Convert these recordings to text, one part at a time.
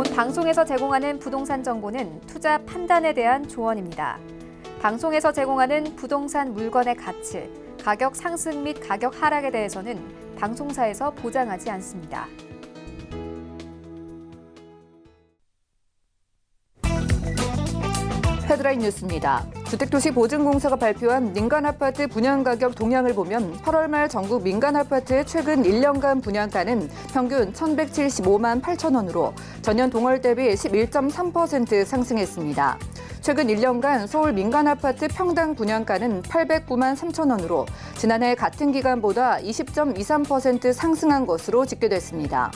본 방송에서 제공하는 부동산 정보는 투자 판단에 대한 조언입니다. 방송에서 제공하는 부동산 물건의 가치, 가격 상승 및 가격 하락에 대해서는 방송사에서 보장하지 않습니다. 헤드라인 뉴스입니다. 주택도시보증공사가 발표한 민간아파트 분양가격 동향을 보면 8월 말 전국 민간아파트의 최근 1년간 분양가는 평균 1,175만 8천 원으로 전년 동월 대비 11.3% 상승했습니다. 최근 1년간 서울 민간아파트 평당 분양가는 809만 3천 원으로 지난해 같은 기간보다 20.23% 상승한 것으로 집계됐습니다.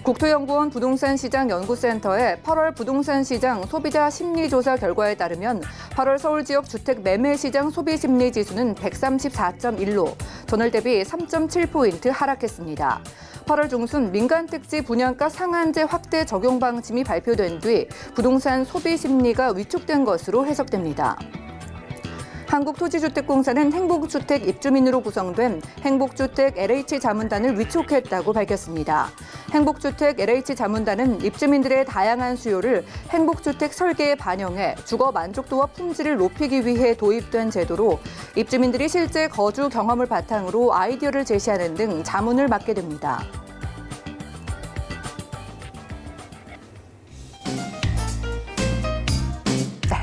국토연구원 부동산시장연구센터의 8월 부동산시장 소비자 심리조사 결과에 따르면 8월 서울 지역 주택 매매시장 소비심리지수는 134.1로 전월 대비 3.7포인트 하락했습니다. 8월 중순 민간택지 분양가 상한제 확대 적용 방침이 발표된 뒤 부동산 소비심리가 위축된 것으로 해석됩니다. 한국토지주택공사는 행복주택 입주민으로 구성된 행복주택 LH자문단을 위촉했다고 밝혔습니다. 행복주택 LH자문단은 입주민들의 다양한 수요를 행복주택 설계에 반영해 주거 만족도와 품질을 높이기 위해 도입된 제도로 입주민들이 실제 거주 경험을 바탕으로 아이디어를 제시하는 등 자문을 맡게 됩니다.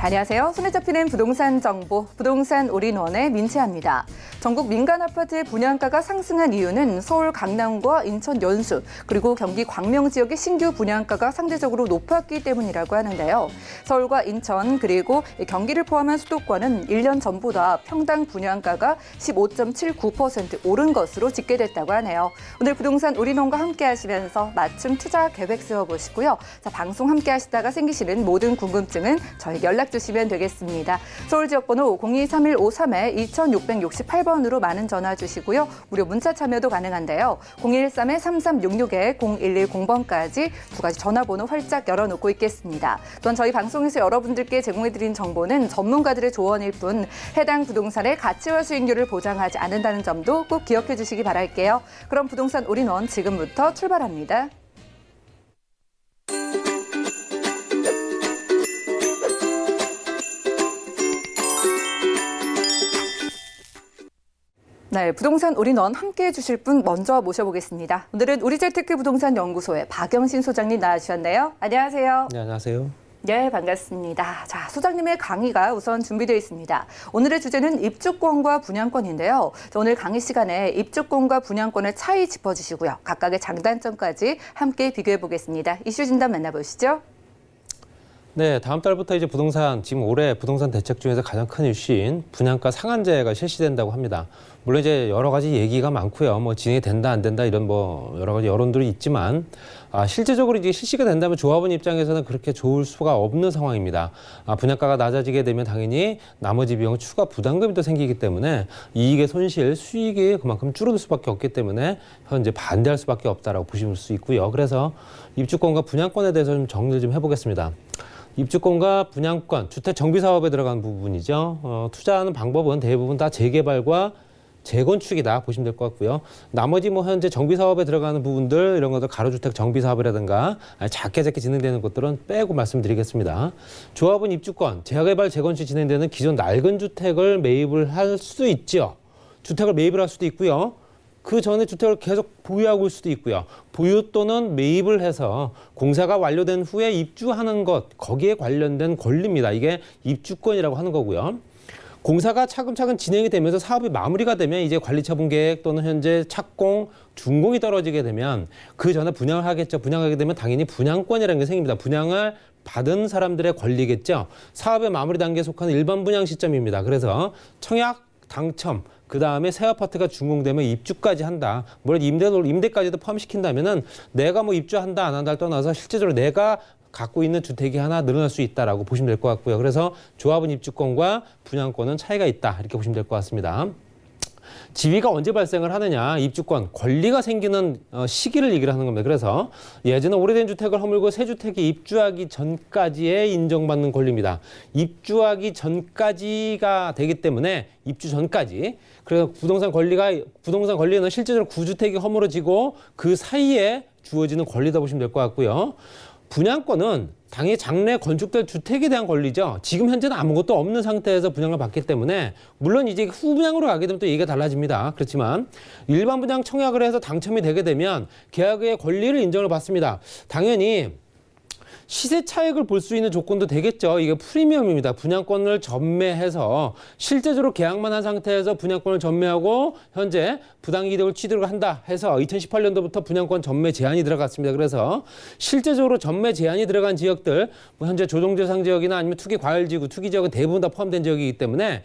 안녕하세요. 손에 잡히는 부동산 정보, 부동산 올인원의 민채아입니다. 전국 민간 아파트의 분양가가 상승한 이유는 서울 강남과 인천 연수, 그리고 경기 광명 지역의 신규 분양가가 상대적으로 높았기 때문이라고 하는데요. 서울과 인천, 그리고 경기를 포함한 수도권은 1년 전보다 평당 분양가가 15.79% 오른 것으로 집계됐다고 하네요. 오늘 부동산 올인원과 함께 하시면서 맞춤 투자 계획 세워보시고요. 자, 방송 함께 하시다가 생기시는 모든 궁금증은 저에게 연락 주시면 되겠습니다. 서울 지역번호 023153-2668번으로 많은 전화 주시고요. 무료 문자 참여도 가능한데요. 013-3366-0110번까지 두 가지 전화번호 활짝 열어놓고 있겠습니다. 또한 저희 방송에서 여러분들께 제공해드린 정보는 전문가들의 조언일 뿐 해당 부동산의 가치와 수익률을 보장하지 않는다는 점도 꼭 기억해 주시기 바랄게요. 그럼 부동산 올인원 지금부터 출발합니다. 네, 부동산 올인원 함께해 주실 분 먼저 모셔보겠습니다. 오늘은 우리재테크 부동산 연구소의 박영신 소장님 나와주셨네요. 안녕하세요. 네, 안녕하세요. 네, 반갑습니다. 자, 소장님의 강의가 우선 준비되어 있습니다. 오늘의 주제는 입주권과 분양권인데요. 오늘 강의 시간에 입주권과 분양권의 차이 짚어주시고요. 각각의 장단점까지 함께 비교해 보겠습니다. 이슈 진단 만나보시죠. 네, 다음 달부터 이제 지금 올해 부동산 대책 중에서 가장 큰 이슈인 분양가 상한제가 실시된다고 합니다. 물론 이제 여러 가지 얘기가 많고요. 뭐 진행이 된다, 안 된다 이런 뭐 여러 가지 여론들이 있지만 실제적으로 이제 실시가 된다면 조합원 입장에서는 그렇게 좋을 수가 없는 상황입니다. 분양가가 낮아지게 되면 당연히 나머지 비용 추가 부담금이 또 생기기 때문에 이익의 손실, 수익이 그만큼 줄어들 수밖에 없기 때문에 현재 반대할 수밖에 없다라고 보실 수 있고요. 그래서 입주권과 분양권에 대해서 좀 정리를 좀 해보겠습니다. 입주권과 분양권, 주택 정비 사업에 들어간 부분이죠. 투자하는 방법은 대부분 다 재개발과 재건축이다 보시면 될 것 같고요. 나머지 뭐 현재 정비 사업에 들어가는 부분들 이런 것들 가로주택 정비 사업이라든가 작게 진행되는 것들은 빼고 말씀드리겠습니다. 조합은 입주권, 재개발 재건축 진행되는 기존 낡은 주택을 매입을 할 수도 있죠. 주택을 매입을 할 수도 있고요. 그 전에 주택을 계속 보유하고 있을 수도 있고요. 보유 또는 매입을 해서 공사가 완료된 후에 입주하는 것, 거기에 관련된 권리입니다. 이게 입주권이라고 하는 거고요. 공사가 차근차근 진행이 되면서 사업이 마무리가 되면 이제 관리처분 계획 또는 현재 착공, 준공이 떨어지게 되면 그 전에 분양을 하겠죠. 분양하게 되면 당연히 분양권이라는 게 생깁니다. 분양을 받은 사람들의 권리겠죠. 사업의 마무리 단계에 속하는 일반 분양 시점입니다. 그래서 청약, 당첨, 그 다음에 새 아파트가 준공되면 입주까지 한다. 물론 임대까지도 포함시킨다면은 내가 뭐 입주한다 안 한다를 떠나서 실제적으로 내가 갖고 있는 주택이 하나 늘어날 수 있다라고 보시면 될 것 같고요. 그래서 조합은 입주권과 분양권은 차이가 있다 이렇게 보시면 될 것 같습니다. 지위가 언제 발생을 하느냐, 입주권, 권리가 생기는 시기를 얘기를 하는 겁니다. 그래서 예전에 오래된 주택을 허물고 새 주택에 입주하기 전까지의 인정받는 권리입니다. 입주하기 전까지가 되기 때문에 입주 전까지. 그래서 부동산 권리는 실제적으로 구주택이 허물어지고 그 사이에 주어지는 권리다 보시면 될 것 같고요. 분양권은 당연히 장래 건축될 주택에 대한 권리죠. 지금 현재는 아무것도 없는 상태에서 분양을 받기 때문에 물론 이제 후분양으로 가게 되면 또 얘기가 달라집니다. 그렇지만 일반 분양 청약을 해서 당첨이 되게 되면 계약의 권리를 인정을 받습니다. 당연히 시세 차익을 볼 수 있는 조건도 되겠죠. 이게 프리미엄입니다. 분양권을 전매해서 실제적으로 계약만 한 상태에서 분양권을 전매하고 현재 부당이득을 취득을 한다 해서 2018년도부터 분양권 전매 제한이 들어갔습니다. 그래서 실제적으로 전매 제한이 들어간 지역들, 뭐 현재 조정대상 지역이나 아니면 투기과열지구, 투기지역은 대부분 다 포함된 지역이기 때문에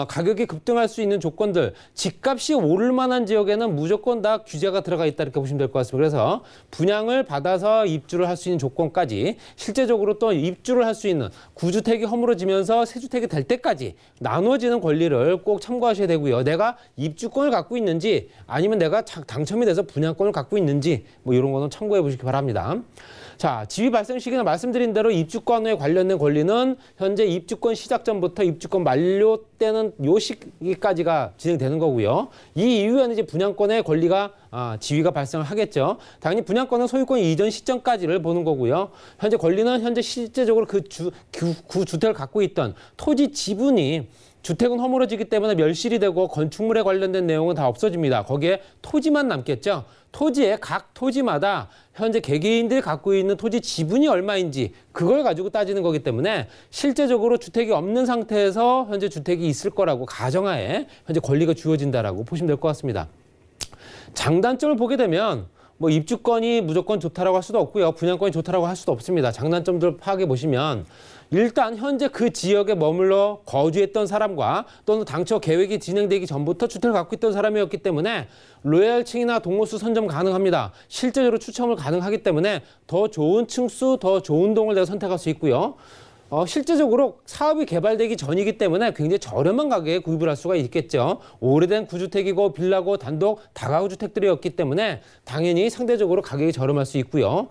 가격이 급등할 수 있는 조건들, 집값이 오를 만한 지역에는 무조건 다 규제가 들어가 있다 이렇게 보시면 될 것 같습니다. 그래서 분양을 받아서 입주를 할 수 있는 조건까지 실제적으로 또 입주를 할 수 있는 구주택이 허물어지면서 세주택이 될 때까지 나눠지는 권리를 꼭 참고하셔야 되고요. 내가 입주권을 갖고 있는지 아니면 내가 당첨이 돼서 분양권을 갖고 있는지 뭐 이런 거는 참고해 보시기 바랍니다. 자, 지위 발생 시기는 말씀드린 대로 입주권에 관련된 권리는 현재 입주권 시작 전부터 입주권 만료 때는 요 시기까지가 진행되는 거고요. 이 이후에는 이제 분양권의 권리가 지위가 발생을 하겠죠. 당연히 분양권은 소유권 이전 시점까지를 보는 거고요. 현재 권리는 현재 실제적으로 그 주택을 갖고 있던 토지 지분이 주택은 허물어지기 때문에 멸실이 되고 건축물에 관련된 내용은 다 없어집니다. 거기에 토지만 남겠죠. 토지에 각 토지마다 현재 개개인들이 갖고 있는 토지 지분이 얼마인지 그걸 가지고 따지는 거기 때문에 실제적으로 주택이 없는 상태에서 현재 주택이 있을 거라고 가정하에 현재 권리가 주어진다라고 보시면 될 것 같습니다. 장단점을 보게 되면 뭐 입주권이 무조건 좋다라고 할 수도 없고요. 분양권이 좋다라고 할 수도 없습니다. 장단점들 파악해 보시면 일단 현재 그 지역에 머물러 거주했던 사람과 또는 당초 계획이 진행되기 전부터 주택을 갖고 있던 사람이었기 때문에 로얄층이나 동호수 선점 가능합니다. 실제적으로 추첨을 가능하기 때문에 더 좋은 층수, 더 좋은 동을 내가 선택할 수 있고요. 실제적으로 사업이 개발되기 전이기 때문에 굉장히 저렴한 가격에 구입을 할 수가 있겠죠. 오래된 구주택이고 빌라고 단독 다가구 주택들이었기 때문에 당연히 상대적으로 가격이 저렴할 수 있고요.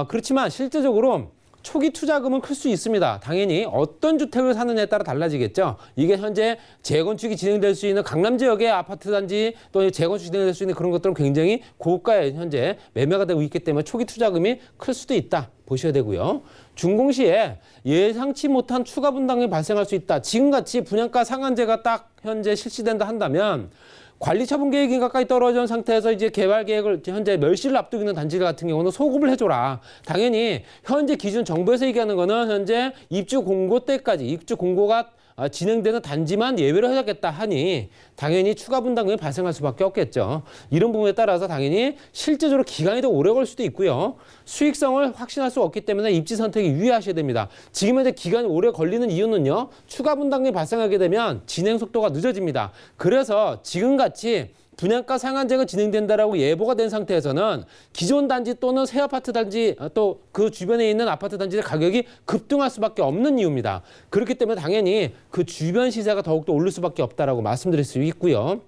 그렇지만 실제적으로 초기 투자금은 클 수 있습니다. 당연히 어떤 주택을 사느냐에 따라 달라지겠죠. 이게 현재 재건축이 진행될 수 있는 강남 지역의 아파트 단지 또는 재건축이 진행될 수 있는 그런 것들은 굉장히 고가에 현재 매매가 되고 있기 때문에 초기 투자금이 클 수도 있다 보셔야 되고요. 준공시에 예상치 못한 추가 분담금이 발생할 수 있다. 지금같이 분양가 상한제가 딱 현재 실시된다 한다면 관리 처분 계획이 가까이 떨어진 상태에서 이제 개발 계획을 현재 멸실을 앞두고 있는 단지들 같은 경우는 소급을 해줘라. 당연히 현재 기준 정부에서 얘기하는 거는 현재 입주 공고 때까지 입주 공고가 진행되는 단지만 예외로 해야겠다 하니 당연히 추가 분담금이 발생할 수밖에 없겠죠. 이런 부분에 따라서 당연히 실제적으로 기간이 더 오래 걸 수도 있고요. 수익성을 확신할 수 없기 때문에 입지 선택에 유의하셔야 됩니다. 지금 현재 기간이 오래 걸리는 이유는요. 추가 분담금이 발생하게 되면 진행 속도가 늦어집니다. 그래서 지금같이 분양가 상한제가 진행된다라고 예보가 된 상태에서는 기존 단지 또는 새 아파트 단지 또 그 주변에 있는 아파트 단지의 가격이 급등할 수밖에 없는 이유입니다. 그렇기 때문에 당연히 그 주변 시세가 더욱더 오를 수밖에 없다라고 말씀드릴 수 있고요.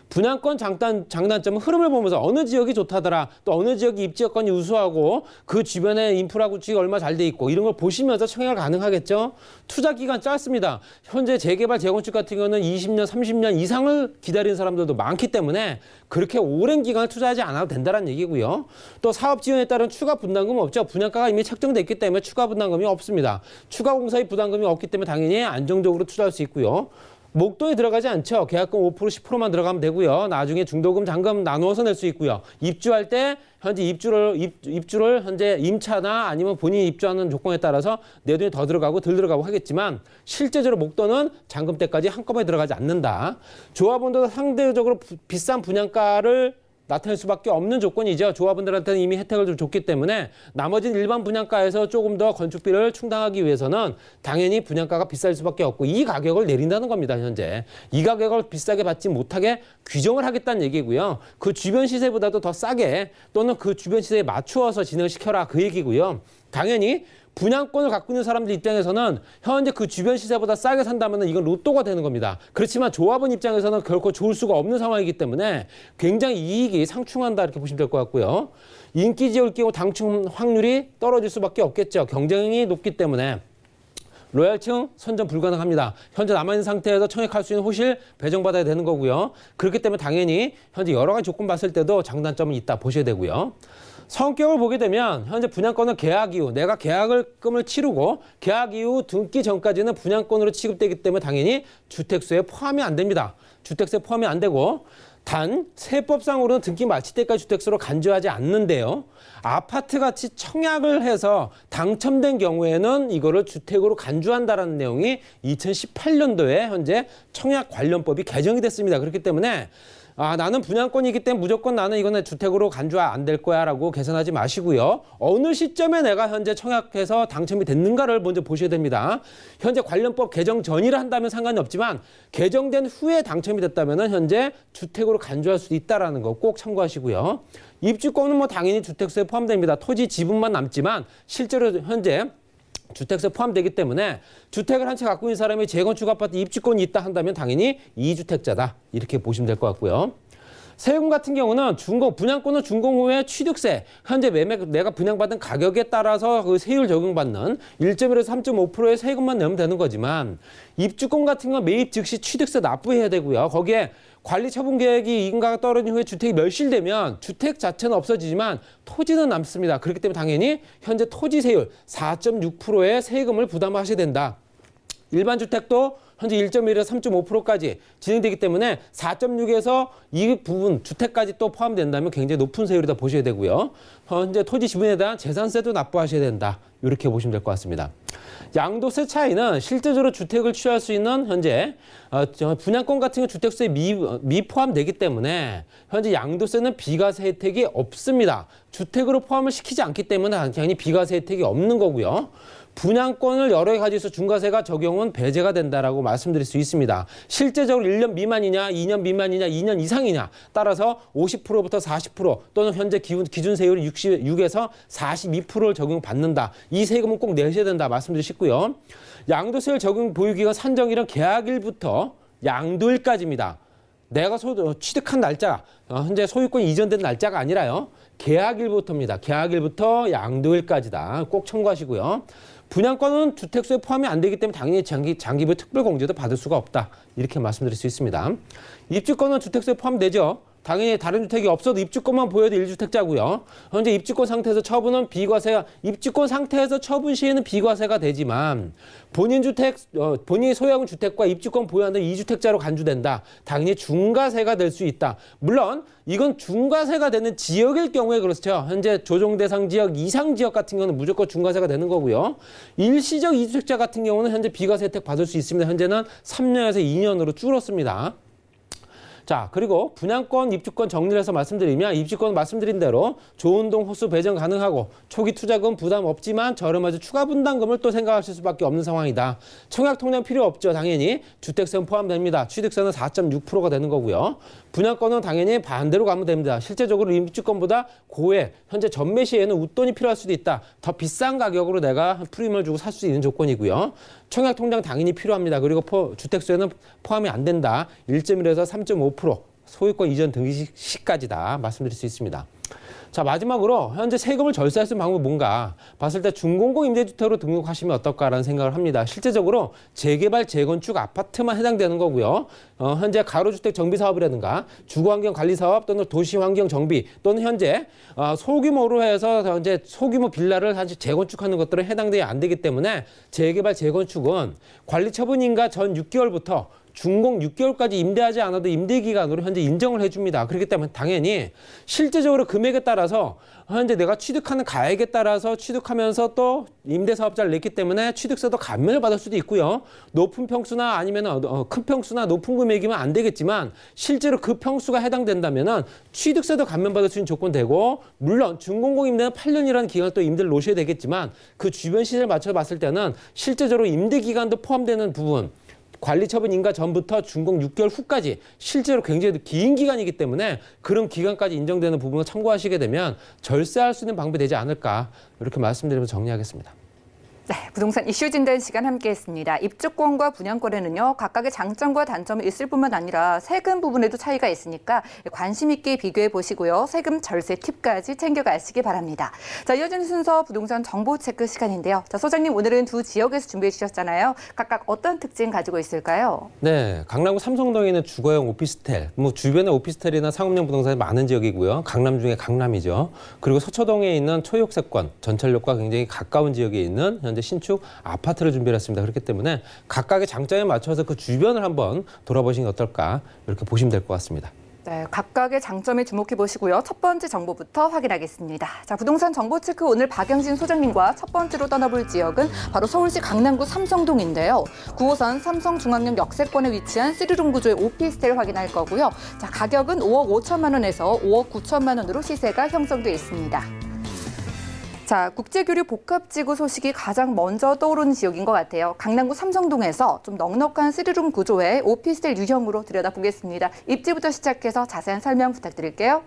분양권 장단점은 흐름을 보면서 어느 지역이 좋다더라, 또 어느 지역이 입지 여건이 우수하고 그 주변에 인프라 구축이 얼마 잘 돼 있고 이런 걸 보시면서 청약을 가능하겠죠. 투자 기간 짧습니다. 현재 재개발 재건축 같은 경우는 20년, 30년 이상을 기다리는 사람들도 많기 때문에 그렇게 오랜 기간을 투자하지 않아도 된다는 얘기고요. 또 사업 지원에 따른 추가 분담금은 없죠. 분양가가 이미 책정됐기 때문에 추가 분담금이 없습니다. 추가 공사의 부담금이 없기 때문에 당연히 안정적으로 투자할 수 있고요. 목돈이 들어가지 않죠. 계약금 5%, 10%만 들어가면 되고요. 나중에 중도금, 잔금 나누어서 낼 수 있고요. 입주할 때 현재 입주를 현재 임차나 아니면 본인이 입주하는 조건에 따라서 내 돈이 더 들어가고 덜 들어가고 하겠지만 실제적으로 목돈은 잔금 때까지 한꺼번에 들어가지 않는다. 조합원도 상대적으로 비싼 분양가를 나타낼 수밖에 없는 조건이죠. 조합원들한테는 이미 혜택을 좀 줬기 때문에 나머지는 일반 분양가에서 조금 더 건축비를 충당하기 위해서는 당연히 분양가가 비쌀 수밖에 없고 이 가격을 내린다는 겁니다. 현재 이 가격을 비싸게 받지 못하게 규정을 하겠다는 얘기고요. 그 주변 시세보다도 더 싸게 또는 그 주변 시세에 맞추어서 진행시켜라 그 얘기고요. 당연히 분양권을 갖고 있는 사람들 입장에서는 현재 그 주변 시세보다 싸게 산다면 이건 로또가 되는 겁니다. 그렇지만 조합원 입장에서는 결코 좋을 수가 없는 상황이기 때문에 굉장히 이익이 상충한다 이렇게 보시면 될 것 같고요. 인기 지역일 경우 당첨 확률이 떨어질 수밖에 없겠죠. 경쟁이 높기 때문에 로얄층 선점 불가능합니다. 현재 남아있는 상태에서 청약할 수 있는 호실 배정받아야 되는 거고요. 그렇기 때문에 당연히 현재 여러 가지 조건 봤을 때도 장단점은 있다 보셔야 되고요. 성격을 보게 되면 현재 분양권은 계약 이후 내가 계약금을 치르고 계약 이후 등기 전까지는 분양권으로 취급되기 때문에 당연히 주택수에 포함이 안 됩니다. 주택수에 포함이 안 되고 단 세법상으로는 등기 마칠 때까지 주택수로 간주하지 않는데요. 아파트같이 청약을 해서 당첨된 경우에는 이거를 주택으로 간주한다라는 내용이 2018년도에 현재 청약관련법이 개정이 됐습니다. 그렇기 때문에 나는 분양권이기 때문에 무조건 나는 이거는 주택으로 간주가 안 될 거야 라고 계산하지 마시고요. 어느 시점에 내가 현재 청약해서 당첨이 됐는가를 먼저 보셔야 됩니다. 현재 관련법 개정 전이라 한다면 상관이 없지만 개정된 후에 당첨이 됐다면 현재 주택으로 간주할 수도 있다는 거 꼭 참고하시고요. 입주권은 뭐 당연히 주택수에 포함됩니다. 토지 지분만 남지만 실제로 현재 주택수에 포함되기 때문에 주택을 한 채 갖고 있는 사람이 재건축 아파트 입주권이 있다 한다면 당연히 2주택자다. 이렇게 보시면 될 것 같고요. 세금 같은 경우는 분양권은 준공 후에 취득세, 현재 내가 분양받은 가격에 따라서 그 세율 적용받는 1.1에서 3.5%의 세금만 내면 되는 거지만 입주권 같은 건 매입 즉시 취득세 납부해야 되고요. 거기에 관리 처분 계획이 인가가 떨어진 후에 주택이 멸실되면 주택 자체는 없어지지만 토지는 남습니다. 그렇기 때문에 당연히 현재 토지 세율 4.6%의 세금을 부담하셔야 된다. 일반 주택도 현재 1.1에서 3.5%까지 진행되기 때문에 4.6에서 이 부분 주택까지 또 포함된다면 굉장히 높은 세율이다 보셔야 되고요. 현재 토지 지분에 대한 재산세도 납부하셔야 된다. 이렇게 보시면 될 것 같습니다. 양도세 차이는 실제적으로 주택을 취할 수 있는 현재 분양권 같은 경우 주택수에 미포함되기 때문에 현재 양도세는 비과세 혜택이 없습니다. 주택으로 포함을 시키지 않기 때문에 당연히 비과세 혜택이 없는 거고요. 분양권을 여러 가지에서 중과세가 적용은 배제가 된다라고 말씀드릴 수 있습니다. 실제적으로 1년 미만이냐, 2년 미만이냐, 2년 이상이냐 따라서 50%부터 40% 또는 현재 기준 세율이 6에서 42%를 적용받는다. 이 세금은 꼭 내셔야 된다 말씀드리고 싶고요. 양도세율 적용 보유기간 산정일은 계약일부터 양도일까지입니다. 내가 취득한 날짜, 현재 소유권이 이전된 날짜가 아니라요. 계약일부터입니다. 계약일부터 양도일까지다. 꼭 참고하시고요. 분양권은 주택수에 포함이 안 되기 때문에 당연히 장기부 특별공제도 받을 수가 없다. 이렇게 말씀드릴 수 있습니다. 입주권은 주택수에 포함되죠. 당연히 다른 주택이 없어도 입주권만 보여도 1주택자고요. 현재 입주권 상태에서 처분은 입주권 상태에서 처분 시에는 비과세가 되지만 본인이 소유하는 주택과 입주권 보유하는 2주택자로 간주된다. 당연히 중과세가 될 수 있다. 물론 이건 중과세가 되는 지역일 경우에 그렇죠. 현재 조정 대상 지역 이상 지역 같은 경우는 무조건 중과세가 되는 거고요. 일시적 2주택자 같은 경우는 현재 비과세 혜택 받을 수 있습니다. 현재는 3년에서 2년으로 줄었습니다. 자, 그리고 분양권, 입주권 정리를 해서 말씀드리면 입주권 말씀드린 대로 좋은 동 호수 배정 가능하고 초기 투자금 부담 없지만 저렴하죠. 추가 분담금을 또 생각하실 수밖에 없는 상황이다. 청약 통장 필요 없죠. 당연히 주택세는 포함됩니다. 취득세는 4.6%가 되는 거고요. 분양권은 당연히 반대로 가면 됩니다. 실제적으로 입주권보다 고액, 현재 전매 시에는 웃돈이 필요할 수도 있다. 더 비싼 가격으로 내가 프리미엄을 주고 살 수 있는 조건이고요. 청약 통장 당연히 필요합니다. 그리고 주택수에는 포함이 안 된다. 1.1에서 3.5% 소유권 이전 등기 시까지다 말씀드릴 수 있습니다. 자, 마지막으로 현재 세금을 절세할 수 있는 방법이 뭔가 봤을 때 준공공 임대주택으로 등록하시면 어떨까라는 생각을 합니다. 실제적으로 재개발, 재건축 아파트만 해당되는 거고요. 현재 가로주택 정비사업이라든가 주거환경관리사업 또는 도시환경정비 또는 현재 소규모로 해서 현재 소규모 빌라를 사실 재건축하는 것들은 해당되지 안 되기 때문에 재개발, 재건축은 관리처분인가 전 6개월부터 준공 6개월까지 임대하지 않아도 임대기간으로 현재 인정을 해줍니다. 그렇기 때문에 당연히 실제적으로 금액에 따라서 현재 내가 취득하는 가액에 따라서 취득하면서 또 임대사업자를 냈기 때문에 취득세도 감면을 받을 수도 있고요. 높은 평수나 아니면 큰 평수나 높은 금액이면 안 되겠지만 실제로 그 평수가 해당된다면은 취득세도 감면받을 수 있는 조건 되고 물론 준공공 임대는 8년이라는 기간을 또 임대를 놓으셔야 되겠지만 그 주변 시세를 맞춰 봤을 때는 실제적으로 임대기간도 포함되는 부분 관리처분 인가 전부터 준공 6개월 후까지 실제로 굉장히 긴 기간이기 때문에 그런 기간까지 인정되는 부분을 참고하시게 되면 절세할 수 있는 방법이 되지 않을까 이렇게 말씀드리면서 정리하겠습니다. 네, 부동산 이슈 진단 시간 함께했습니다. 입주권과 분양권에는요 각각의 장점과 단점이 있을 뿐만 아니라 세금 부분에도 차이가 있으니까 관심 있게 비교해 보시고요. 세금 절세 팁까지 챙겨가시기 바랍니다. 자, 이어지는 순서 부동산 정보 체크 시간인데요. 자, 소장님 오늘은 두 지역에서 준비해 주셨잖아요. 각각 어떤 특징 가지고 있을까요? 네, 강남구 삼성동에 있는 주거용 오피스텔, 뭐 주변에 오피스텔이나 상업용 부동산이 많은 지역이고요. 강남 중에 강남이죠. 그리고 서초동에 있는 초역세권, 전철역과 굉장히 가까운 지역에 있는 현재 신축 아파트를 준비했습니다. 그렇기 때문에 각각의 장점에 맞춰서 그 주변을 한번 돌아보시는 게 어떨까 이렇게 보시면 될 것 같습니다. 네, 각각의 장점에 주목해 보시고요. 첫 번째 정보부터 확인하겠습니다. 자, 부동산 정보 체크 오늘 박영진 소장님과 첫 번째로 떠나볼 지역은 바로 서울시 강남구 삼성동인데요. 9호선 삼성중앙역 역세권에 위치한 3룸 구조의 오피스텔 확인할 거고요. 자, 가격은 5억 5천만 원에서 5억 9천만 원으로 시세가 형성돼 있습니다. 자, 국제교류 복합지구 소식이 가장 먼저 떠오르는 지역인 것 같아요. 강남구 삼성동에서 좀 넉넉한 3룸 구조의 오피스텔 유형으로 들여다보겠습니다. 입지부터 시작해서 자세한 설명 부탁드릴게요.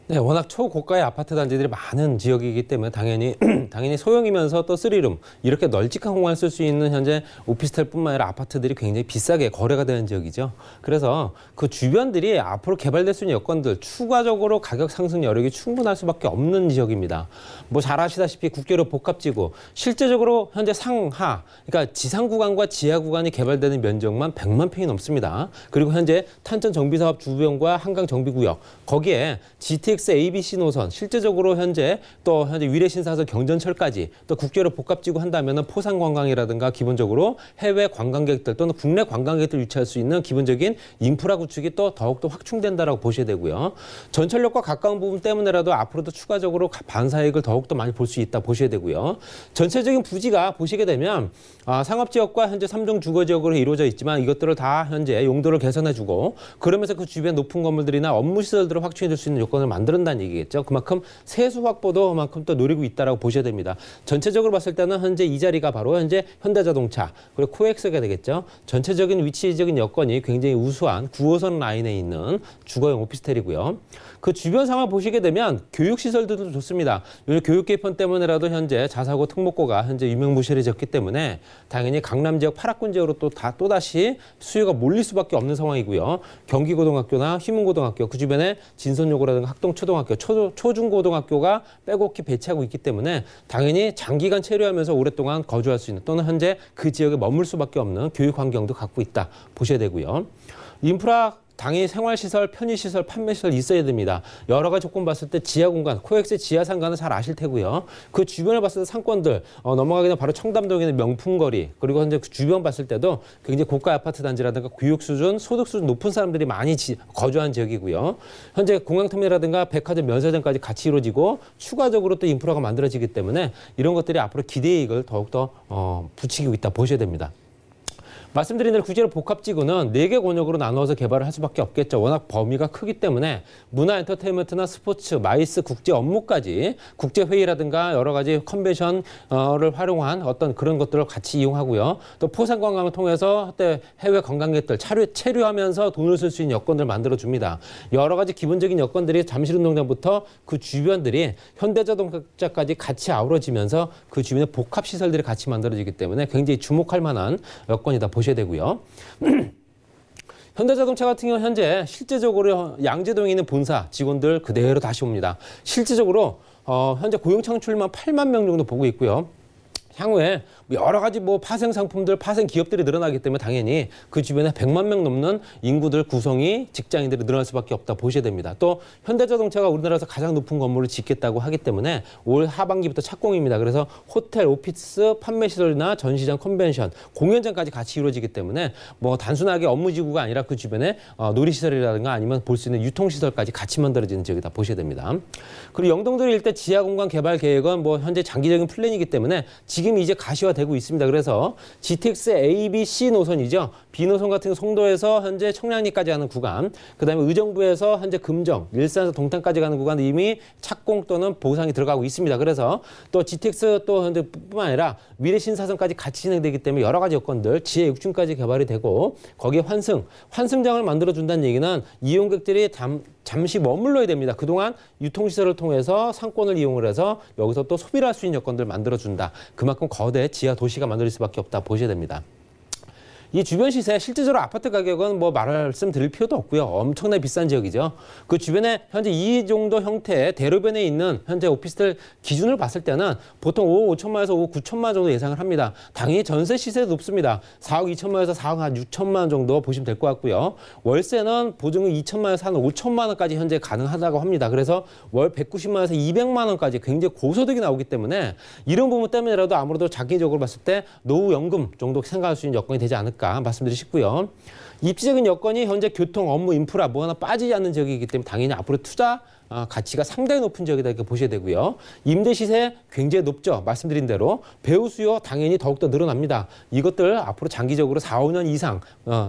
네, 워낙 초고가의 아파트 단지들이 많은 지역이기 때문에 당연히 소형이면서 또 3룸 이렇게 널찍한 공간을 쓸 수 있는 현재 오피스텔뿐만 아니라 아파트들이 굉장히 비싸게 거래가 되는 지역이죠. 그래서 그 주변들이 앞으로 개발될 수 있는 여건들 추가적으로 가격 상승 여력이 충분할 수밖에 없는 지역입니다. 뭐 잘 아시다시피 국계로 복합지구 실제적으로 현재 상하 그러니까 지상 구간과 지하 구간이 개발되는 면적만 100만 평이 넘습니다. 그리고 현재 탄천 정비사업 주변과 한강 정비구역 거기에 GTX ABC 노선 실제적으로 현재 위례신사선 경전철까지 또 국제로 복합지구 한다면은 포상 관광이라든가 기본적으로 해외 관광객들 또는 국내 관광객들 유치할 수 있는 기본적인 인프라 구축이 또 더욱더 확충된다라고 보셔야 되고요. 전철역과 가까운 부분 때문에라도 앞으로도 추가적으로 반사이익을 더욱더 많이 볼 수 있다 보셔야 되고요. 전체적인 부지가 보시게 되면 상업지역과 현재 3종 주거지역으로 이루어져 있지만 이것들을 다 현재 용도를 개선해주고 그러면서 그 주변 높은 건물들이나 업무시설들을 확충해줄 수 있는 요건을 만들어낸다는 얘기겠죠. 그만큼 세수 확보도 그만큼 또 노리고 있다라고 보셔야 됩니다. 전체적으로 봤을 때는 현재 이 자리가 바로 현재 현대자동차 그리고 코엑스가 되겠죠. 전체적인 위치적인 여건이 굉장히 우수한 9호선 라인에 있는 주거용 오피스텔이고요. 그 주변 상황 보시게 되면 교육시설들도 좋습니다. 교육 개편 때문에라도 현재 자사고 특목고가 현재 유명무실해졌기 때문에 당연히 강남 지역 8학군 지역으로 또다시 수요가 몰릴 수밖에 없는 상황이고요. 경기고등학교나 휘문고등학교 그 주변에 진선여고라든가 학동초등학교, 초중고등학교가 빼곡히 배치하고 있기 때문에 당연히 장기간 체류하면서 오랫동안 거주할 수 있는 또는 현재 그 지역에 머물 수밖에 없는 교육 환경도 갖고 있다 보셔야 되고요. 인프라 당연히 생활시설, 편의시설, 판매시설 있어야 됩니다. 여러 가지 조건 봤을 때 지하 공간, 코엑스 지하 상가는 잘 아실 테고요. 그 주변을 봤을 때 상권들 넘어가기 전에 바로 청담동에 있는 명품거리 그리고 현재 그 주변 봤을 때도 굉장히 고가 아파트 단지라든가 교육 수준, 소득 수준 높은 사람들이 많이 거주한 지역이고요. 현재 공항터미널이라든가 백화점, 면세점까지 같이 이루어지고 추가적으로 또 인프라가 만들어지기 때문에 이런 것들이 앞으로 기대이익을 더욱더 부추기고 있다 보셔야 됩니다. 말씀드린 대로 국제로 복합지구는 4개 권역으로 나누어서 개발을 할 수밖에 없겠죠. 워낙 범위가 크기 때문에 문화 엔터테인먼트나 스포츠, 마이스, 국제 업무까지 국제회의라든가 여러 가지 컨벤션을 활용한 어떤 그런 것들을 같이 이용하고요. 또 포상관광을 통해서 해외 관광객들 체류하면서 돈을 쓸 수 있는 여건들을 만들어줍니다. 여러 가지 기본적인 여건들이 잠실운동장부터 그 주변들이 현대자동차까지 같이 아우러지면서 그 주변에 복합시설들이 같이 만들어지기 때문에 굉장히 주목할 만한 여건이다 보셔야 되고요. 현대자동차 같은 경우 현재 실제적으로 양재동에 있는 본사 직원들 그대로 다시 옵니다. 실질적으로 현재 고용 창출만 8만 명 정도 보고 있고요. 향후에 여러 가지 파생 상품들, 파생 기업들이 늘어나기 때문에 당연히 그 주변에 100만 명 넘는 인구들 구성이 직장인들이 늘어날 수밖에 없다 보셔야 됩니다. 또 현대자동차가 우리나라에서 가장 높은 건물을 짓겠다고 하기 때문에 올 하반기부터 착공입니다. 그래서 호텔, 오피스, 판매시설이나 전시장, 컨벤션, 공연장까지 같이 이루어지기 때문에 단순하게 업무지구가 아니라 그 주변에 놀이시설이라든가 아니면 볼 수 있는 유통시설까지 같이 만들어지는 지역이다 보셔야 됩니다. 그리고 영동도로 일대 지하공간 개발 계획은 현재 장기적인 플랜이기 때문에 지금 이제 가시화되고 있습니다. 그래서 GTX ABC 노선이죠. B노선 같은 경우 송도에서 현재 청량리까지 가는 구간, 그다음에 의정부에서 현재 금정, 일산에서 동탄까지 가는 구간 이미 착공 또는 보상이 들어가고 있습니다. 그래서 또 GTX 또 현재 뿐만 아니라 미래신사선까지 같이 진행되기 때문에 여러 가지 여건들 지하 6층까지 개발이 되고 거기에 환승장을 만들어준다는 얘기는 이용객들이 잠시 머물러야 됩니다. 그동안 유통시설을 통해서 상권을 이용을 해서 여기서 또 소비를 할 수 있는 여건들을 만들어준다. 그만큼 거대 지하 도시가 만들 수밖에 없다 보셔야 됩니다. 이 주변 시세, 실질적으로 아파트 가격은 뭐 말씀드릴 필요도 없고요. 엄청나게 비싼 지역이죠. 그 주변에 현재 이 정도 형태의 대로변에 있는 현재 오피스텔 기준을 봤을 때는 보통 5억 5천만 원에서 5억 9천만 원 정도 예상을 합니다. 당연히 전세 시세도 높습니다. 4억 2천만 원에서 4억 한 6천만 원 정도 보시면 될 것 같고요. 월세는 보증금 2천만 원에서 한 5천만 원까지 현재 가능하다고 합니다. 그래서 월 190만 원에서 200만 원까지 굉장히 고소득이 나오기 때문에 이런 부분 때문에라도 아무래도 장기적으로 봤을 때 노후연금 정도 생각할 수 있는 여건이 되지 않을까 말씀드리고 싶고요. 입지적인 여건이 현재 교통, 업무, 인프라 뭐 하나 빠지지 않는 지역이기 때문에 당연히 앞으로 투자 가치가 상당히 높은 지역이다 이렇게 보셔야 되고요. 임대 시세 굉장히 높죠. 말씀드린 대로 배우 수요 당연히 더욱더 늘어납니다. 이것들 앞으로 장기적으로 4, 5년 이상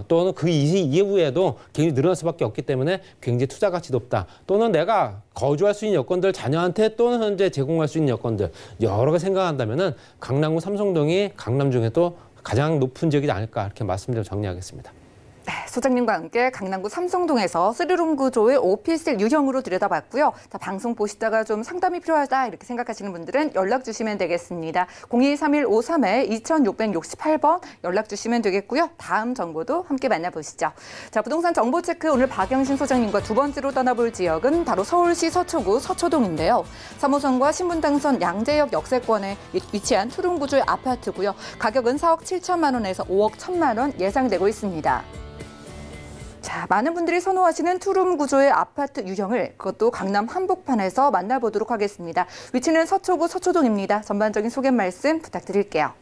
또는 그 이후에도 굉장히 늘어날 수밖에 없기 때문에 굉장히 투자 가치 높다. 또는 내가 거주할 수 있는 여건들, 자녀한테 또는 현재 제공할 수 있는 여건들 여러 개 생각한다면은 강남구 삼성동이 강남 중에도 가장 높은 지역이지 않을까 이렇게 말씀드려 정리하겠습니다. 네, 소장님과 함께 강남구 삼성동에서 3룸 구조의 오피스텔 유형으로 들여다봤고요. 자, 방송 보시다가 좀 상담이 필요하다 이렇게 생각하시는 분들은 연락 주시면 되겠습니다. 023153-2668번 연락 주시면 되겠고요. 다음 정보도 함께 만나보시죠. 자, 부동산 정보 체크 오늘 박영신 소장님과 두 번째로 떠나볼 지역은 바로 서울시 서초구 서초동인데요. 3호선과 신분당선 양재역 역세권에 위치한 투룸 구조의 아파트고요. 가격은 4억 7천만 원에서 5억 1천만 원 예상되고 있습니다. 자, 많은 분들이 선호하시는 투룸 구조의 아파트 유형을 그것도 강남 한복판에서 만나보도록 하겠습니다. 위치는 서초구 서초동입니다. 전반적인 소개 말씀 부탁드릴게요.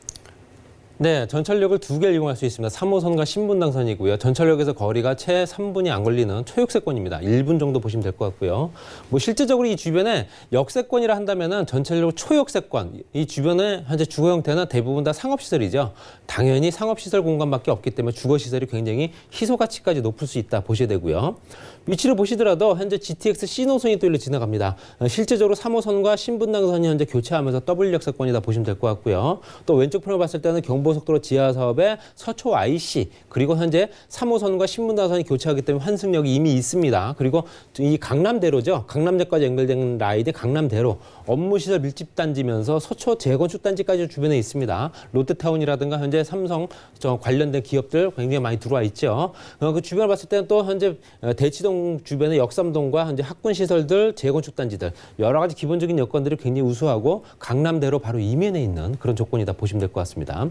네, 전철역을 두 개를 이용할 수 있습니다. 3호선과 신분당선이고요. 전철역에서 거리가 채 3분이 안 걸리는 초역세권입니다. 1분 정도 보시면 될 것 같고요. 뭐 실질적으로 이 주변에 역세권이라 한다면은 전철역 초역세권, 이 주변에 현재 주거 형태는 대부분 다 상업시설이죠. 당연히 상업시설 공간밖에 없기 때문에 주거시설이 굉장히 희소 가치까지 높을 수 있다 보셔야 되고요. 위치를 보시더라도 현재 GTX C노선이 또 일로 지나갑니다. 실제적으로 3호선과 신분당선이 현재 교체하면서 W역세권이다 보시면 될 것 같고요. 또 왼쪽 편을 봤을 때는 경부고속도로 지하 사업의 서초 IC 그리고 현재 3호선과 신분당선이 교체하기 때문에 환승역이 이미 있습니다. 그리고 이 강남대로죠. 강남역까지 연결된 라인이 강남대로 업무시설 밀집단지면서 서초 재건축단지까지 주변에 있습니다. 롯데타운이라든가 현재 삼성 관련된 기업들 굉장히 많이 들어와 있죠. 그 주변을 봤을 때는 또 현재 대치동 주변의 역삼동과 현재 학군시설들, 재건축단지들 여러 가지 기본적인 여건들이 굉장히 우수하고 강남대로 바로 이면에 있는 그런 조건이다 보시면 될 것 같습니다.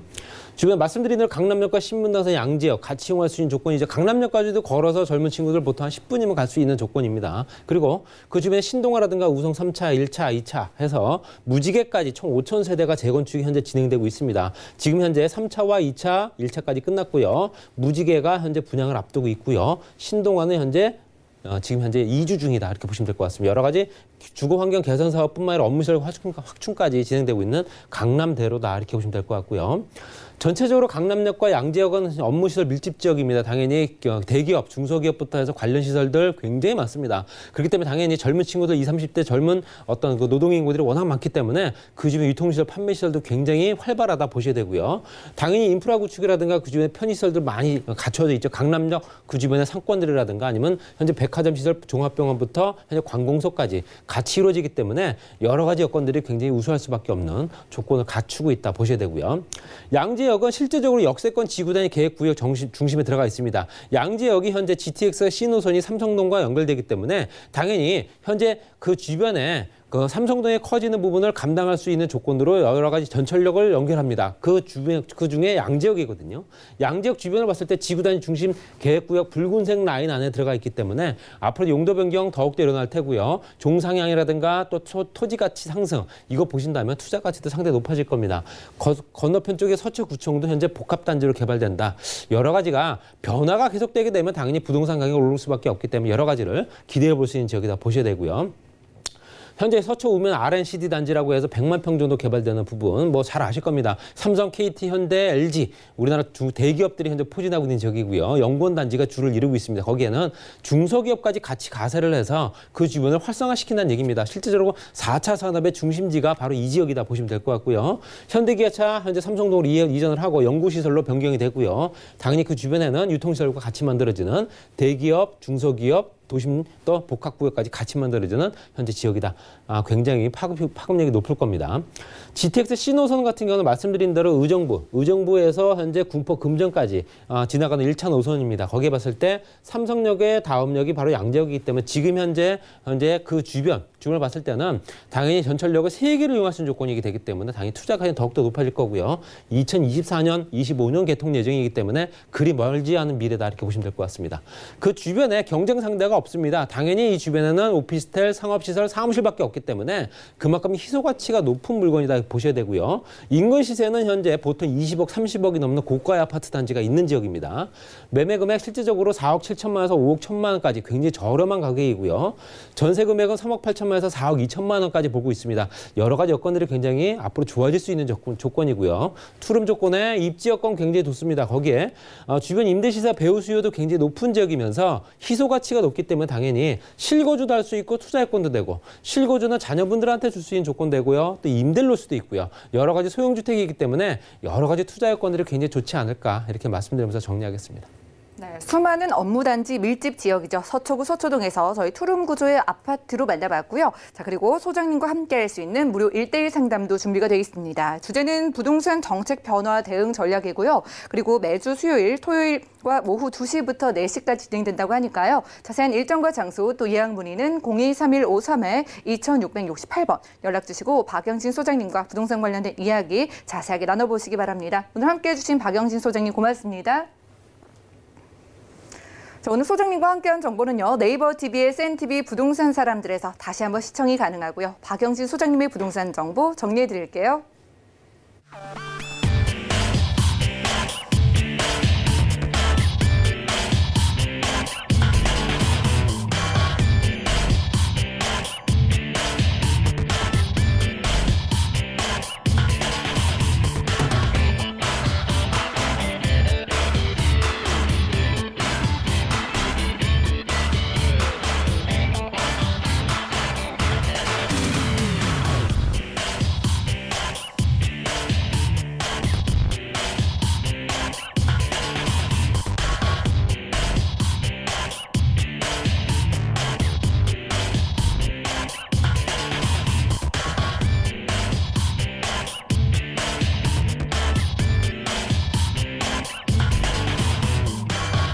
주변 말씀드린 대로 강남역과 신분당선 양지역 같이 이용할 수 있는 조건이죠. 강남역까지도 걸어서 젊은 친구들 보통 한 10분이면 갈 수 있는 조건입니다. 그리고 그 주변에 신동아라든가 우성 3차, 1차, 2차 해서 무지개까지 총 5천 세대가 재건축이 현재 진행되고 있습니다. 지금 현재 3차와 2차, 1차까지 끝났고요. 무지개가 현재 분양을 앞두고 있고요. 신동아는 현재 지금 현재 2주 중이다 이렇게 보시면 될 것 같습니다. 여러 가지 주거 환경 개선 사업뿐만 아니라 업무시설 확충까지 진행되고 있는 강남대로다 이렇게 보시면 될 것 같고요. 전체적으로 강남역과 양재역은 업무시설 밀집 지역입니다. 당연히 대기업, 중소기업부터 해서 관련 시설들 굉장히 많습니다. 그렇기 때문에 당연히 젊은 친구들 20, 30대 젊은 어떤 그 노동인구들이 워낙 많기 때문에 그중에 유통시설, 판매시설도 굉장히 활발하다 보셔야 되고요. 당연히 인프라 구축이라든가 그중에 편의시설들 많이 갖춰져 있죠. 강남역 그 주변의 상권들이라든가 아니면 현재 백화점 시설, 종합병원부터 현재 관공서까지 같이 이루어지기 때문에 여러 가지 여건들이 굉장히 우수할 수밖에 없는 조건을 갖추고 있다 보셔야 되고요. 양재역은 실제적으로 역세권 지구단위 계획구역 중심에 들어가 있습니다. 양재역이 현재 GTX C노선이 삼성동과 연결되기 때문에 당연히 현재 그 주변에 그 삼성동에 커지는 부분을 감당할 수 있는 조건으로 여러 가지 전철역을 연결합니다. 그 중에 양재역이거든요. 양재역 주변을 봤을 때 지구단위 중심 계획구역 붉은색 라인 안에 들어가 있기 때문에 앞으로 용도 변경 더욱더 일어날 테고요. 종상향이라든가 또 토지 가치 상승 이거 보신다면 투자 가치도 상당히 높아질 겁니다. 건너편 쪽에 서초구청도 현재 복합단지로 개발된다. 여러 가지가 변화가 계속되게 되면 당연히 부동산 가격이 오를 수밖에 없기 때문에 여러 가지를 기대해 볼 수 있는 지역이다 보셔야 되고요. 현재 서초 우면 R&CD 단지라고 해서 100만 평 정도 개발되는 부분 뭐 잘 아실 겁니다. 삼성, KT, 현대, LG 우리나라 대기업들이 현재 포진하고 있는 지역이고요. 연구원 단지가 주를 이루고 있습니다. 거기에는 중소기업까지 같이 가세를 해서 그 주변을 활성화시킨다는 얘기입니다. 실제적으로 4차 산업의 중심지가 바로 이 지역이다 보시면 될 것 같고요. 현대기아차 현재 삼성동으로 이전을 하고 연구시설로 변경이 되고요. 당연히 그 주변에는 유통시설과 같이 만들어지는 대기업, 중소기업 도심 또 복합구역까지 같이 만들어지는 현재 지역이다. 굉장히 파급력이 높을 겁니다. GTX C노선 같은 경우는 말씀드린 대로 의정부에서 현재 군포 금정까지 지나가는 1차 노선입니다. 거기에 봤을 때 삼성역의 다음역이 바로 양재역이기 때문에 지금 현재 그 주변을 봤을 때는 당연히 전철역을 3개를 이용할 수 있는 조건이 되기 때문에 당연히 투자가 더욱더 높아질 거고요. 2024년, 25년 개통 예정이기 때문에 그리 멀지 않은 미래다 이렇게 보시면 될 것 같습니다. 그 주변에 경쟁 상대가 없습니다. 당연히 이 주변에는 오피스텔, 상업시설, 사무실밖에 없기 때문에 그만큼 희소 가치가 높은 물건이다 보셔야 되고요. 인근 시세는 현재 보통 20억, 30억이 넘는 고가의 아파트 단지가 있는 지역입니다. 매매 금액 실질적으로 4억 7천만 원에서 5억 1천만 원까지 굉장히 저렴한 가격이고요. 전세 금액은 3억 8천만 원에서 4억 2천만 원까지 보고 있습니다. 여러 가지 여건들이 굉장히 앞으로 좋아질 수 있는 조건이고요. 투룸 조건에 입지 여건 굉장히 좋습니다. 거기에 주변 임대시세 배후 수요도 굉장히 높은 지역이면서 희소 가치가 높기 때문에 당연히 실거주도 할 수 있고 투자 여건도 되고 실거주는 자녀분들한테 줄 수 있는 조건 되고요. 또 임대를 놓을 수도 있고요. 여러 가지 소형주택이기 때문에 여러 가지 투자 여건들이 굉장히 좋지 않을까 이렇게 말씀드리면서 정리하겠습니다. 네, 수많은 업무단지 밀집 지역이죠. 서초구 서초동에서 저희 투룸 구조의 아파트로 만나봤고요. 자, 그리고 소장님과 함께 할 수 있는 무료 1:1 상담도 준비가 되어 있습니다. 주제는 부동산 정책 변화 대응 전략이고요. 그리고 매주 수요일, 토요일과 오후 2시부터 4시까지 진행된다고 하니까요. 자세한 일정과 장소 또 예약 문의는 023153-2668번 연락 주시고 박영진 소장님과 부동산 관련된 이야기 자세하게 나눠보시기 바랍니다. 오늘 함께해 주신 박영진 소장님 고맙습니다. 자, 오늘 소장님과 함께한 정보는요. 네이버 TV의 센TV 부동산 사람들에서 다시 한번 시청이 가능하고요. 박영진 소장님의 부동산 정보 정리해드릴게요.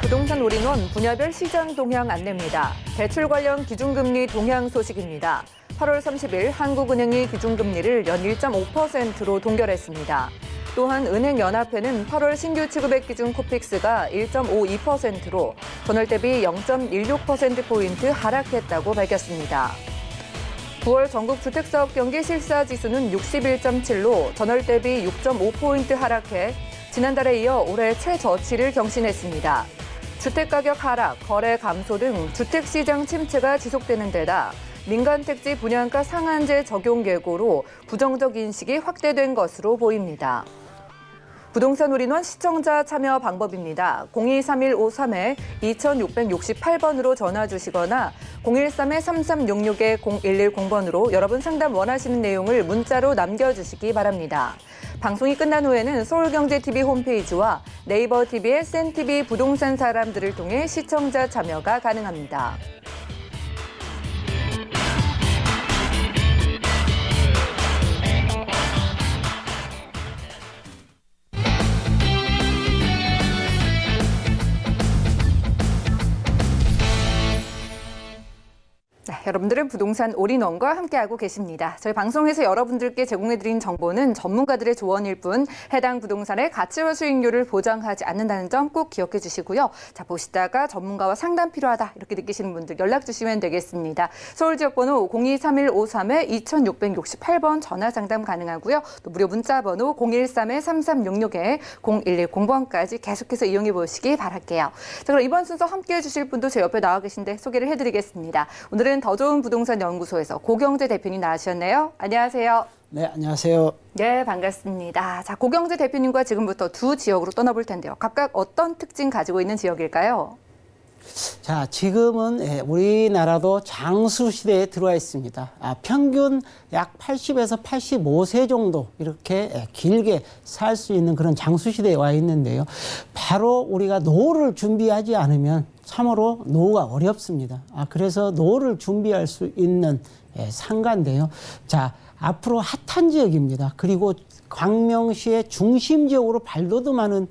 부동산 올인원 분야별 시장 동향 안내입니다. 대출 관련 기준금리 동향 소식입니다. 8월 30일 한국은행이 기준금리를 연 1.5%로 동결했습니다. 또한 은행연합회는 8월 신규 취급액 기준 코픽스가 1.52%로 전월 대비 0.16%포인트 하락했다고 밝혔습니다. 9월 전국 주택사업 경기 실사지수는 61.7로 전월 대비 6.5포인트 하락해 지난달에 이어 올해 최저치를 경신했습니다. 주택가격 하락, 거래 감소 등 주택시장 침체가 지속되는 데다 민간택지 분양가 상한제 적용 계고로 부정적 인식이 확대된 것으로 보입니다. 부동산 올인원 시청자 참여 방법입니다. 023153-2668번으로 전화 주시거나 013-3366-0110번으로 여러분 상담 원하시는 내용을 문자로 남겨주시기 바랍니다. 방송이 끝난 후에는 서울경제TV 홈페이지와 네이버 TV의 센TV 부동산 사람들을 통해 시청자 참여가 가능합니다. 네, 여러분들은 부동산 올인원과 함께하고 계십니다. 저희 방송에서 여러분들께 제공해드린 정보는 전문가들의 조언일 뿐 해당 부동산의 가치와 수익률을 보장하지 않는다는 점 꼭 기억해 주시고요. 자, 보시다가 전문가와 상담 필요하다 이렇게 느끼시는 분들 연락 주시면 되겠습니다. 서울지역번호 023153-2668번 전화 상담 가능하고요. 또 무료 문자번호 013-3366-0110번까지 계속해서 이용해 보시기 바랄게요. 자, 그럼 이번 순서 함께해 주실 분도 제 옆에 나와 계신데 소개를 해드리겠습니다. 오늘은 더 좋은 부동산 연구소에서 고경재 대표님 나와주셨네요. 안녕하세요. 네, 안녕하세요. 네, 반갑습니다. 자, 고경재 대표님과 지금부터 두 지역으로 떠나볼 텐데요. 각각 어떤 특징 가지고 있는 지역일까요? 자, 지금은 우리나라도 장수 시대에 들어와 있습니다. 평균 약 80에서 85세 정도 이렇게 길게 살 수 있는 그런 장수 시대에 와 있는데요. 바로 우리가 노후를 준비하지 않으면 참으로 노후가 어렵습니다. 그래서 노후를 준비할 수 있는 상가인데요. 자, 앞으로 핫한 지역입니다. 그리고 광명시의 중심 지역으로 발돋움하는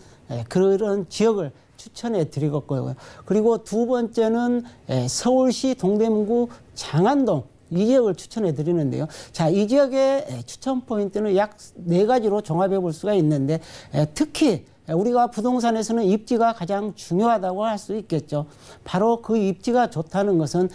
그런 지역을 추천해 드리겠고요. 그리고 두 번째는 서울시 동대문구 장안동 이 지역을 추천해 드리는데요. 자, 이 지역의 추천 포인트는 약 4가지로 종합해 볼 수가 있는데 특히 우리가 부동산에서는 입지가 가장 중요하다고 할 수 있겠죠. 바로 그 입지가 좋다는 것은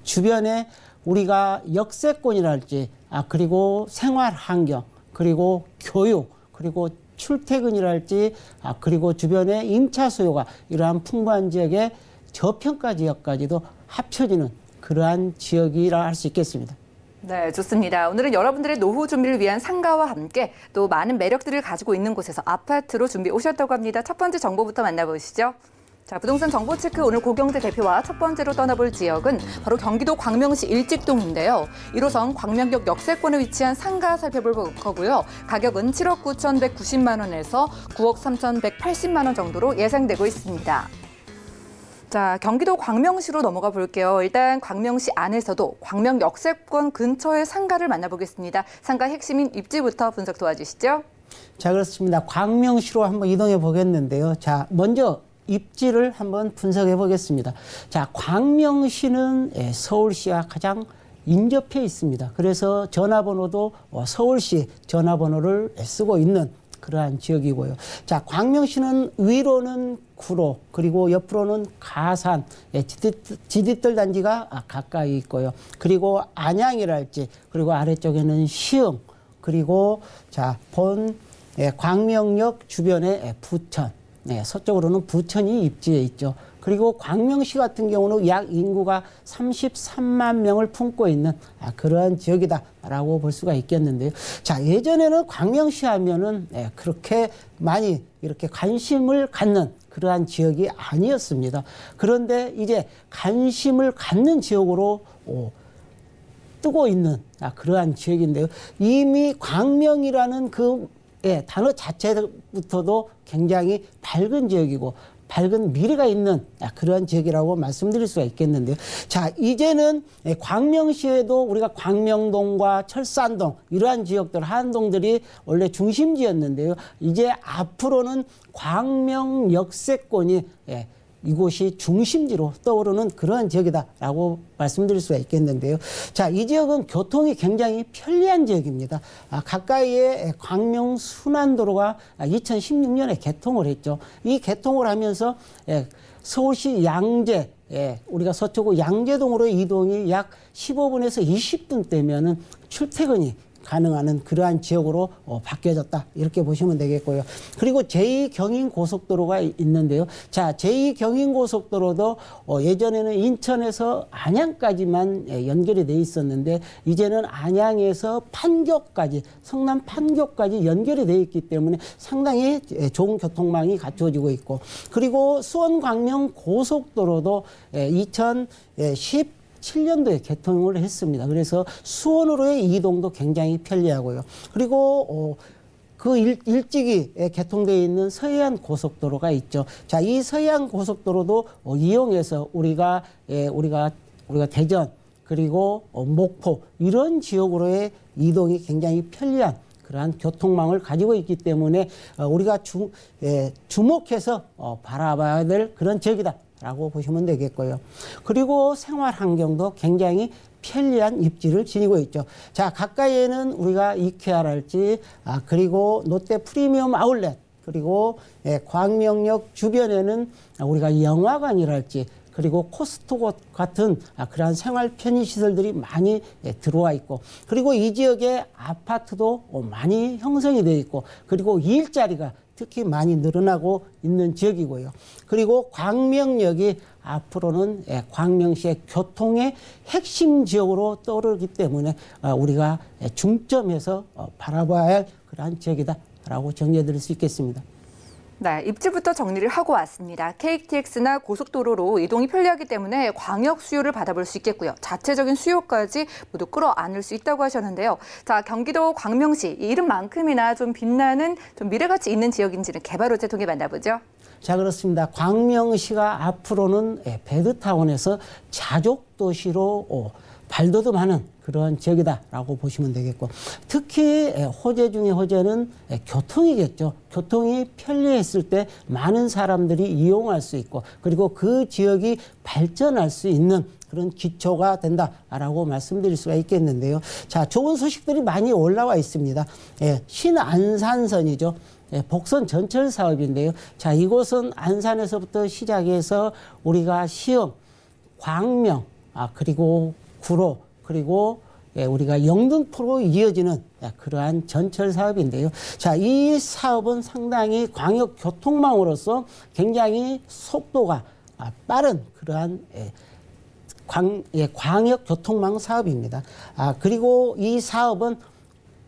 주변에 우리가 역세권이랄지 그리고 생활 환경 그리고 교육 그리고 출퇴근이랄지 그리고 주변에 임차 수요가 이러한 풍부한 지역의 저평가 지역까지도 합쳐지는 그러한 지역이라 할 수 있겠습니다. 네, 좋습니다. 오늘은 여러분들의 노후 준비를 위한 상가와 함께 또 많은 매력들을 가지고 있는 곳에서 아파트로 준비해 오셨다고 합니다. 첫 번째 정보부터 만나보시죠. 자, 부동산 정보 체크 오늘 고경재 대표와 첫 번째로 떠나볼 지역은 바로 경기도 광명시 일직동인데요. 1호선 광명역 역세권에 위치한 상가 살펴볼 거고요. 가격은 7억 9,190만 원에서 9억 3,180만 원 정도로 예상되고 있습니다. 자, 경기도 광명시로 넘어가 볼게요. 일단 광명시 안에서도 광명 역세권 근처의 상가를 만나보겠습니다. 상가 핵심인 입지부터 분석 도와주시죠. 자, 그렇습니다. 광명시로 한번 이동해 보겠는데요. 자, 먼저 입지를 한번 분석해 보겠습니다. 자, 광명시는 서울시와 가장 인접해 있습니다. 그래서 전화번호도 서울시 전화번호를 쓰고 있는 그러한 지역이고요. 자, 광명시는 위로는 구로 그리고 옆으로는 가산, 지디들 단지가 가까이 있고요. 그리고 안양이랄지 그리고 아래쪽에는 시흥 그리고 자, 광명역 주변에 부천, 서쪽으로는 부천이 입지에 있죠. 그리고 광명시 같은 경우는 약 인구가 33만 명을 품고 있는 그러한 지역이다라고 볼 수가 있겠는데요. 자, 예전에는 광명시 하면은 그렇게 많이 이렇게 관심을 갖는 그러한 지역이 아니었습니다. 그런데 이제 관심을 갖는 지역으로 뜨고 있는 그러한 지역인데요. 이미 광명이라는 그 단어 자체부터도 굉장히 밝은 지역이고 밝은 미래가 있는 그러한 지역이라고 말씀드릴 수가 있겠는데요. 자, 이제는 광명시에도 우리가 광명동과 철산동 이러한 지역들, 한동들이 원래 중심지였는데요. 이제 앞으로는 광명 역세권이 이곳이 중심지로 떠오르는 그러한 지역이다라고 말씀드릴 수가 있겠는데요. 자, 이 지역은 교통이 굉장히 편리한 지역입니다. 가까이에 광명 순환도로가 2016년에 개통을 했죠. 이 개통을 하면서 서울시 양재, 우리가 서초구 양재동으로 이동이 약 15분에서 20분 되면은 출퇴근이 가능한 그러한 지역으로 바뀌어졌다 이렇게 보시면 되겠고요. 그리고 제2경인고속도로가 있는데요. 자, 제2경인고속도로도 예전에는 인천에서 안양까지만 연결이 돼 있었는데 이제는 안양에서 판교까지 성남 판교까지 연결이 돼 있기 때문에 상당히 좋은 교통망이 갖춰지고 있고 그리고 수원 광명 고속도로도 2017년도에 개통을 했습니다. 그래서 수원으로의 이동도 굉장히 편리하고요. 그리고 그 일찍이 개통되어 있는 서해안 고속도로가 있죠. 자, 이 서해안 고속도로도 이용해서 우리가 대전 그리고 목포 이런 지역으로의 이동이 굉장히 편리한 그러한 교통망을 가지고 있기 때문에 우리가 주목해서 바라봐야 될 그런 지역이다. 라고 보시면 되겠고요. 그리고 생활 환경도 굉장히 편리한 입지를 지니고 있죠. 자, 가까이에는 우리가 이케아랄지 그리고 롯데 프리미엄 아울렛 그리고 광명역 주변에는 우리가 영화관이랄지 그리고 코스트코 같은 그러한 생활 편의 시설들이 많이 들어와 있고 그리고 이 지역에 아파트도 많이 형성이 되어 있고 그리고 일자리가 특히 많이 늘어나고 있는 지역이고요. 그리고 광명역이 앞으로는 광명시의 교통의 핵심 지역으로 떠오르기 때문에 우리가 중점에서 바라봐야 할 그러한 지역이다라고 정리해 드릴 수 있겠습니다. 네, 입지부터 정리를 하고 왔습니다. KTX나 고속도로로 이동이 편리하기 때문에 광역 수요를 받아볼 수 있겠고요. 자체적인 수요까지 모두 끌어안을 수 있다고 하셨는데요. 자, 경기도 광명시 이 이름만큼이나 좀 빛나는 좀 미래가치 있는 지역인지는 개발 호재 통해 만나보죠. 자, 그렇습니다. 광명시가 앞으로는 베드타운에서 자족 도시로 발돋움하는 그런 지역이다라고 보시면 되겠고, 특히 호재 중에 호재는 교통이겠죠. 교통이 편리했을 때 많은 사람들이 이용할 수 있고, 그리고 그 지역이 발전할 수 있는 그런 기초가 된다라고 말씀드릴 수가 있겠는데요. 자, 좋은 소식들이 많이 올라와 있습니다. 신안산선이죠. 복선 전철 사업인데요. 자, 이곳은 안산에서부터 시작해서 우리가 시흥, 광명, 그리고 구로, 그리고 우리가 영등포로 이어지는 그러한 전철 사업인데요. 자, 이 사업은 상당히 광역 교통망으로서 굉장히 속도가 빠른 그러한 광역 교통망 사업입니다. 그리고 이 사업은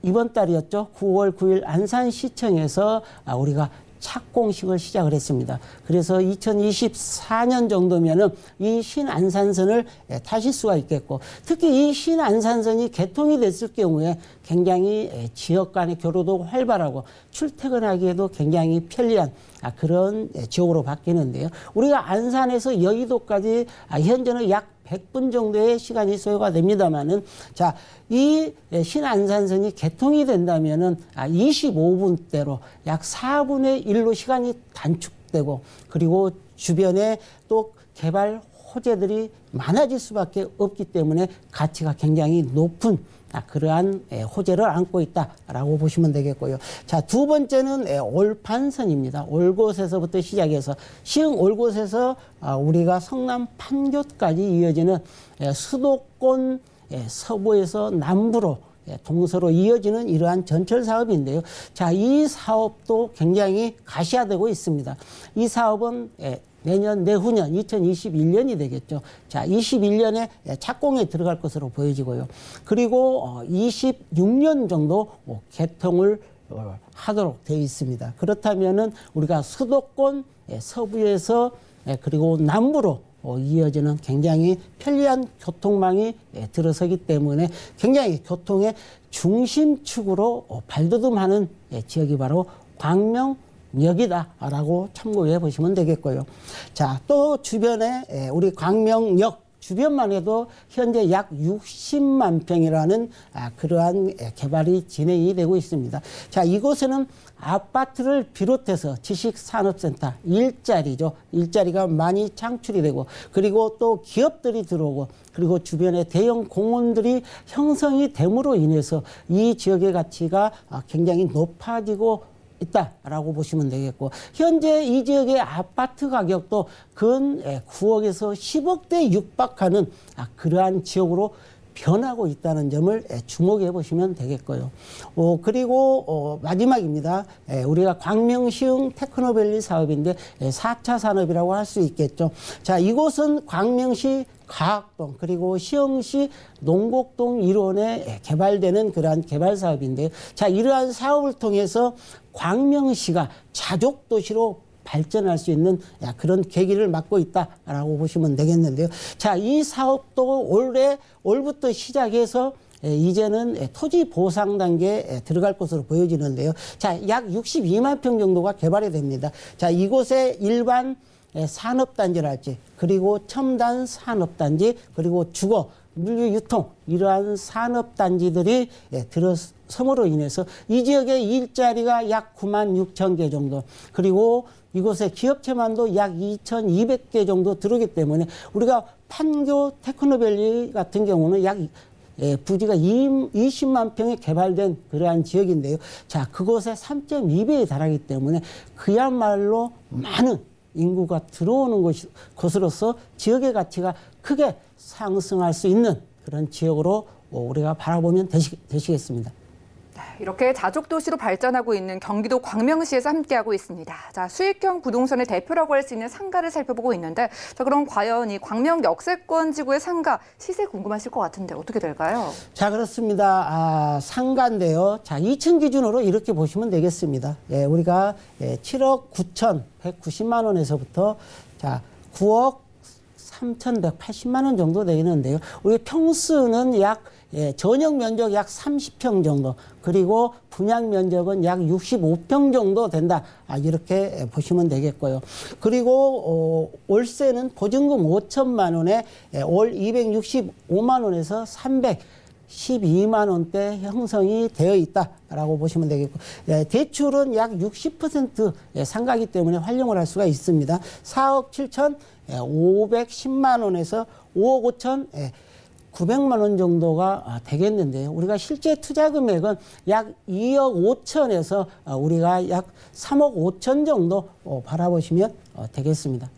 이번 달이었죠. 9월 9일 안산시청에서 우리가 착공식을 시작을 했습니다. 그래서 2024년 정도면은 이 신안산선을 타실 수가 있겠고, 특히 이 신안산선이 개통이 됐을 경우에 굉장히 지역 간의 교류도 활발하고 출퇴근하기에도 굉장히 편리한 그런 지역으로 바뀌는데요. 우리가 안산에서 여의도까지 현재는 약 100분 정도의 시간이 소요가 됩니다만은, 자, 이 신안산선이 개통이 된다면은 25분대로 약 4분의 1로 시간이 단축되고, 그리고 주변에 또 개발 호재들이 많아질 수밖에 없기 때문에 가치가 굉장히 높은 그러한 호재를 안고 있다라고 보시면 되겠고요. 자, 두 번째는 올판선입니다. 올곳에서부터 시작해서 시흥 올곳에서 우리가 성남 판교까지 이어지는 수도권 서부에서 남부로 동서로 이어지는 이러한 전철 사업인데요. 자, 이 사업도 굉장히 가시화되고 있습니다. 이 사업은 내년, 내후년 2021년이 되겠죠. 자, 21년에 착공에 들어갈 것으로 보여지고요. 그리고 26년 정도 개통을 하도록 되어 있습니다. 그렇다면은 우리가 수도권 서부에서 그리고 남부로 이어지는 굉장히 편리한 교통망이 들어서기 때문에 굉장히 교통의 중심축으로 발돋움하는 지역이 바로 광명역이다라고 참고해 보시면 되겠고요. 자, 또 주변에 우리 광명역 주변만 해도 현재 약 60만 평이라는 그러한 개발이 진행이 되고 있습니다. 자, 이곳에는 아파트를 비롯해서 지식산업센터, 일자리죠. 일자리가 많이 창출이 되고, 그리고 또 기업들이 들어오고, 그리고 주변에 대형 공원들이 형성이 됨으로 인해서 이 지역의 가치가 굉장히 높아지고 있다라고 보시면 되겠고, 현재 이 지역의 아파트 가격도 근 9억에서 10억대 육박하는 그러한 지역으로 변하고 있다는 점을 주목해 보시면 되겠고요. 그리고 마지막입니다. 우리가 광명시흥 테크노밸리 사업인데 4차 산업이라고 할 수 있겠죠. 자, 이곳은 광명시 가학동 그리고 시흥시 농곡동 일원에 개발되는 그러한 개발 사업인데요. 자, 이러한 사업을 통해서 광명시가 자족 도시로 발전할 수 있는 그런 계기를 맞고 있다라고 보시면 되겠는데요. 자, 이 사업도 올부터 시작해서 이제는 토지 보상 단계에 들어갈 것으로 보여지는데요. 자, 약 62만 평 정도가 개발이 됩니다. 자, 이곳에 일반 산업단지랄지, 그리고 첨단 산업단지, 그리고 주거, 물류 유통 이러한 산업단지들이 들어섬으로 인해서 이 지역의 일자리가 약 9만 6천 개 정도, 그리고 이곳에 기업체만도 약 2,200개 정도 들어오기 때문에 우리가 판교 테크노밸리 같은 경우는 약 부지가 20만 평에 개발된 그러한 지역인데요. 자, 그곳에 3.2배에 달하기 때문에 그야말로 많은 인구가 들어오는 곳으로서 지역의 가치가 크게 상승할 수 있는 그런 지역으로 우리가 바라보면 되시겠습니다. 이렇게 자족도시로 발전하고 있는 경기도 광명시에서 함께하고 있습니다. 자, 수익형 부동산의 대표라고 할 수 있는 상가를 살펴보고 있는데, 자, 그럼 과연 이 광명 역세권 지구의 상가 시세 궁금하실 것 같은데 어떻게 될까요? 자, 그렇습니다. 상가인데요. 자, 2층 기준으로 이렇게 보시면 되겠습니다. 우리가 7억 9,190만 원에서부터 자, 9억 3,180만 원 정도 되는데요. 우리 평수는 약 전용 면적 약 30평 정도, 그리고 분양 면적은 약 65평 정도 된다. 이렇게 보시면 되겠고요. 그리고 월세는 보증금 5천만 원에 월 265만 원에서 312만 원대 형성이 되어 있다라고 보시면 되겠고, 대출은 약 60% 상가기 때문에 활용을 할 수가 있습니다. 4억 7천 510만 원에서 5억 5천 900만 원 정도가 되겠는데요. 우리가 실제 투자 금액은 약 2억 5천에서 우리가 약 3억 5천 정도 바라보시면 되겠습니다.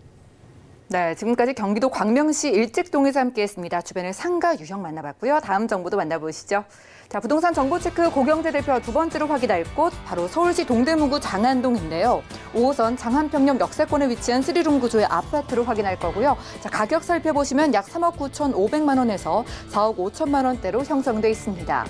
네, 지금까지 경기도 광명시 일직동에서 함께했습니다. 주변의 상가 유형 만나봤고요. 다음 정보도 만나보시죠. 자, 부동산 정보체크 고경재 대표와 두 번째로 확인할 곳 바로 서울시 동대문구 장안동인데요. 5호선 장안평역 역세권에 위치한 3룸 구조의 아파트로 확인할 거고요. 자, 가격 살펴보시면 약 3억 9,500만 원에서 4억 5천만 원대로 형성돼 있습니다.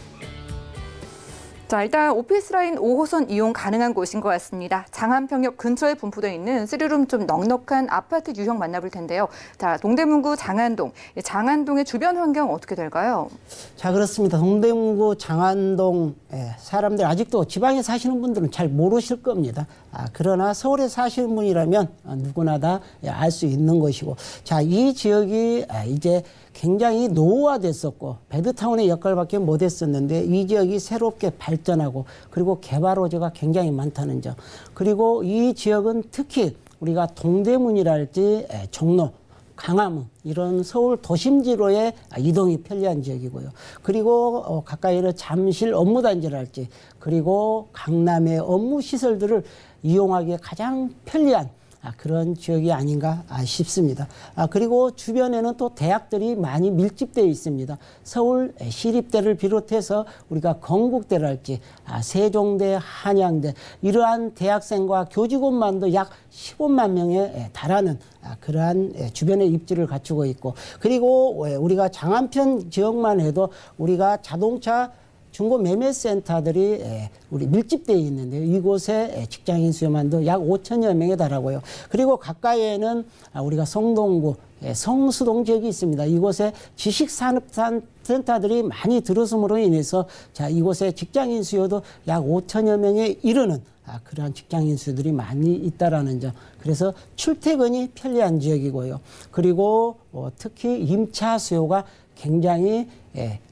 자, 일단 오피스라인 5호선 이용 가능한 곳인 것 같습니다. 장안평역 근처에 분포되어 있는 3룸 좀 넉넉한 아파트 유형 만나볼 텐데요. 자, 동대문구 장안동. 장안동의 주변 환경 어떻게 될까요? 자, 그렇습니다. 동대문구 장안동 사람들 아직도 지방에 사시는 분들은 잘 모르실 겁니다. 그러나 서울에 사시는 분이라면 누구나 다 알 수 있는 것이고, 자, 이 지역이 이제 굉장히 노후화됐었고 배드타운의 역할밖에 못했었는데 이 지역이 새롭게 발전하고 그리고 개발 호재가 굉장히 많다는 점, 그리고 이 지역은 특히 우리가 동대문이랄지 종로, 강화문 이런 서울 도심지로의 이동이 편리한 지역이고요. 그리고 가까이는 잠실 업무단지랄지 그리고 강남의 업무시설들을 이용하기에 가장 편리한 그런 지역이 아닌가 싶습니다. 그리고 주변에는 또 대학들이 많이 밀집되어 있습니다. 서울 시립대를 비롯해서 우리가 건국대랄지 세종대, 한양대 이러한 대학생과 교직원만도 약 15만 명에 달하는 그러한 주변의 입지를 갖추고 있고, 그리고 우리가 장안편 지역만 해도 우리가 자동차 중고 매매 센터들이 우리 밀집되어 있는데요. 이곳에 직장인 수요만도 약 5천여 명에 달하고요. 그리고 가까이에는 우리가 성동구, 성수동 지역이 있습니다. 이곳에 지식산업센터들이 많이 들어섬으로 인해서 자, 이곳에 직장인 수요도 약 5천여 명에 이르는 그러한 직장인 수들이 많이 있다라는 점. 그래서 출퇴근이 편리한 지역이고요. 그리고 특히 임차 수요가 굉장히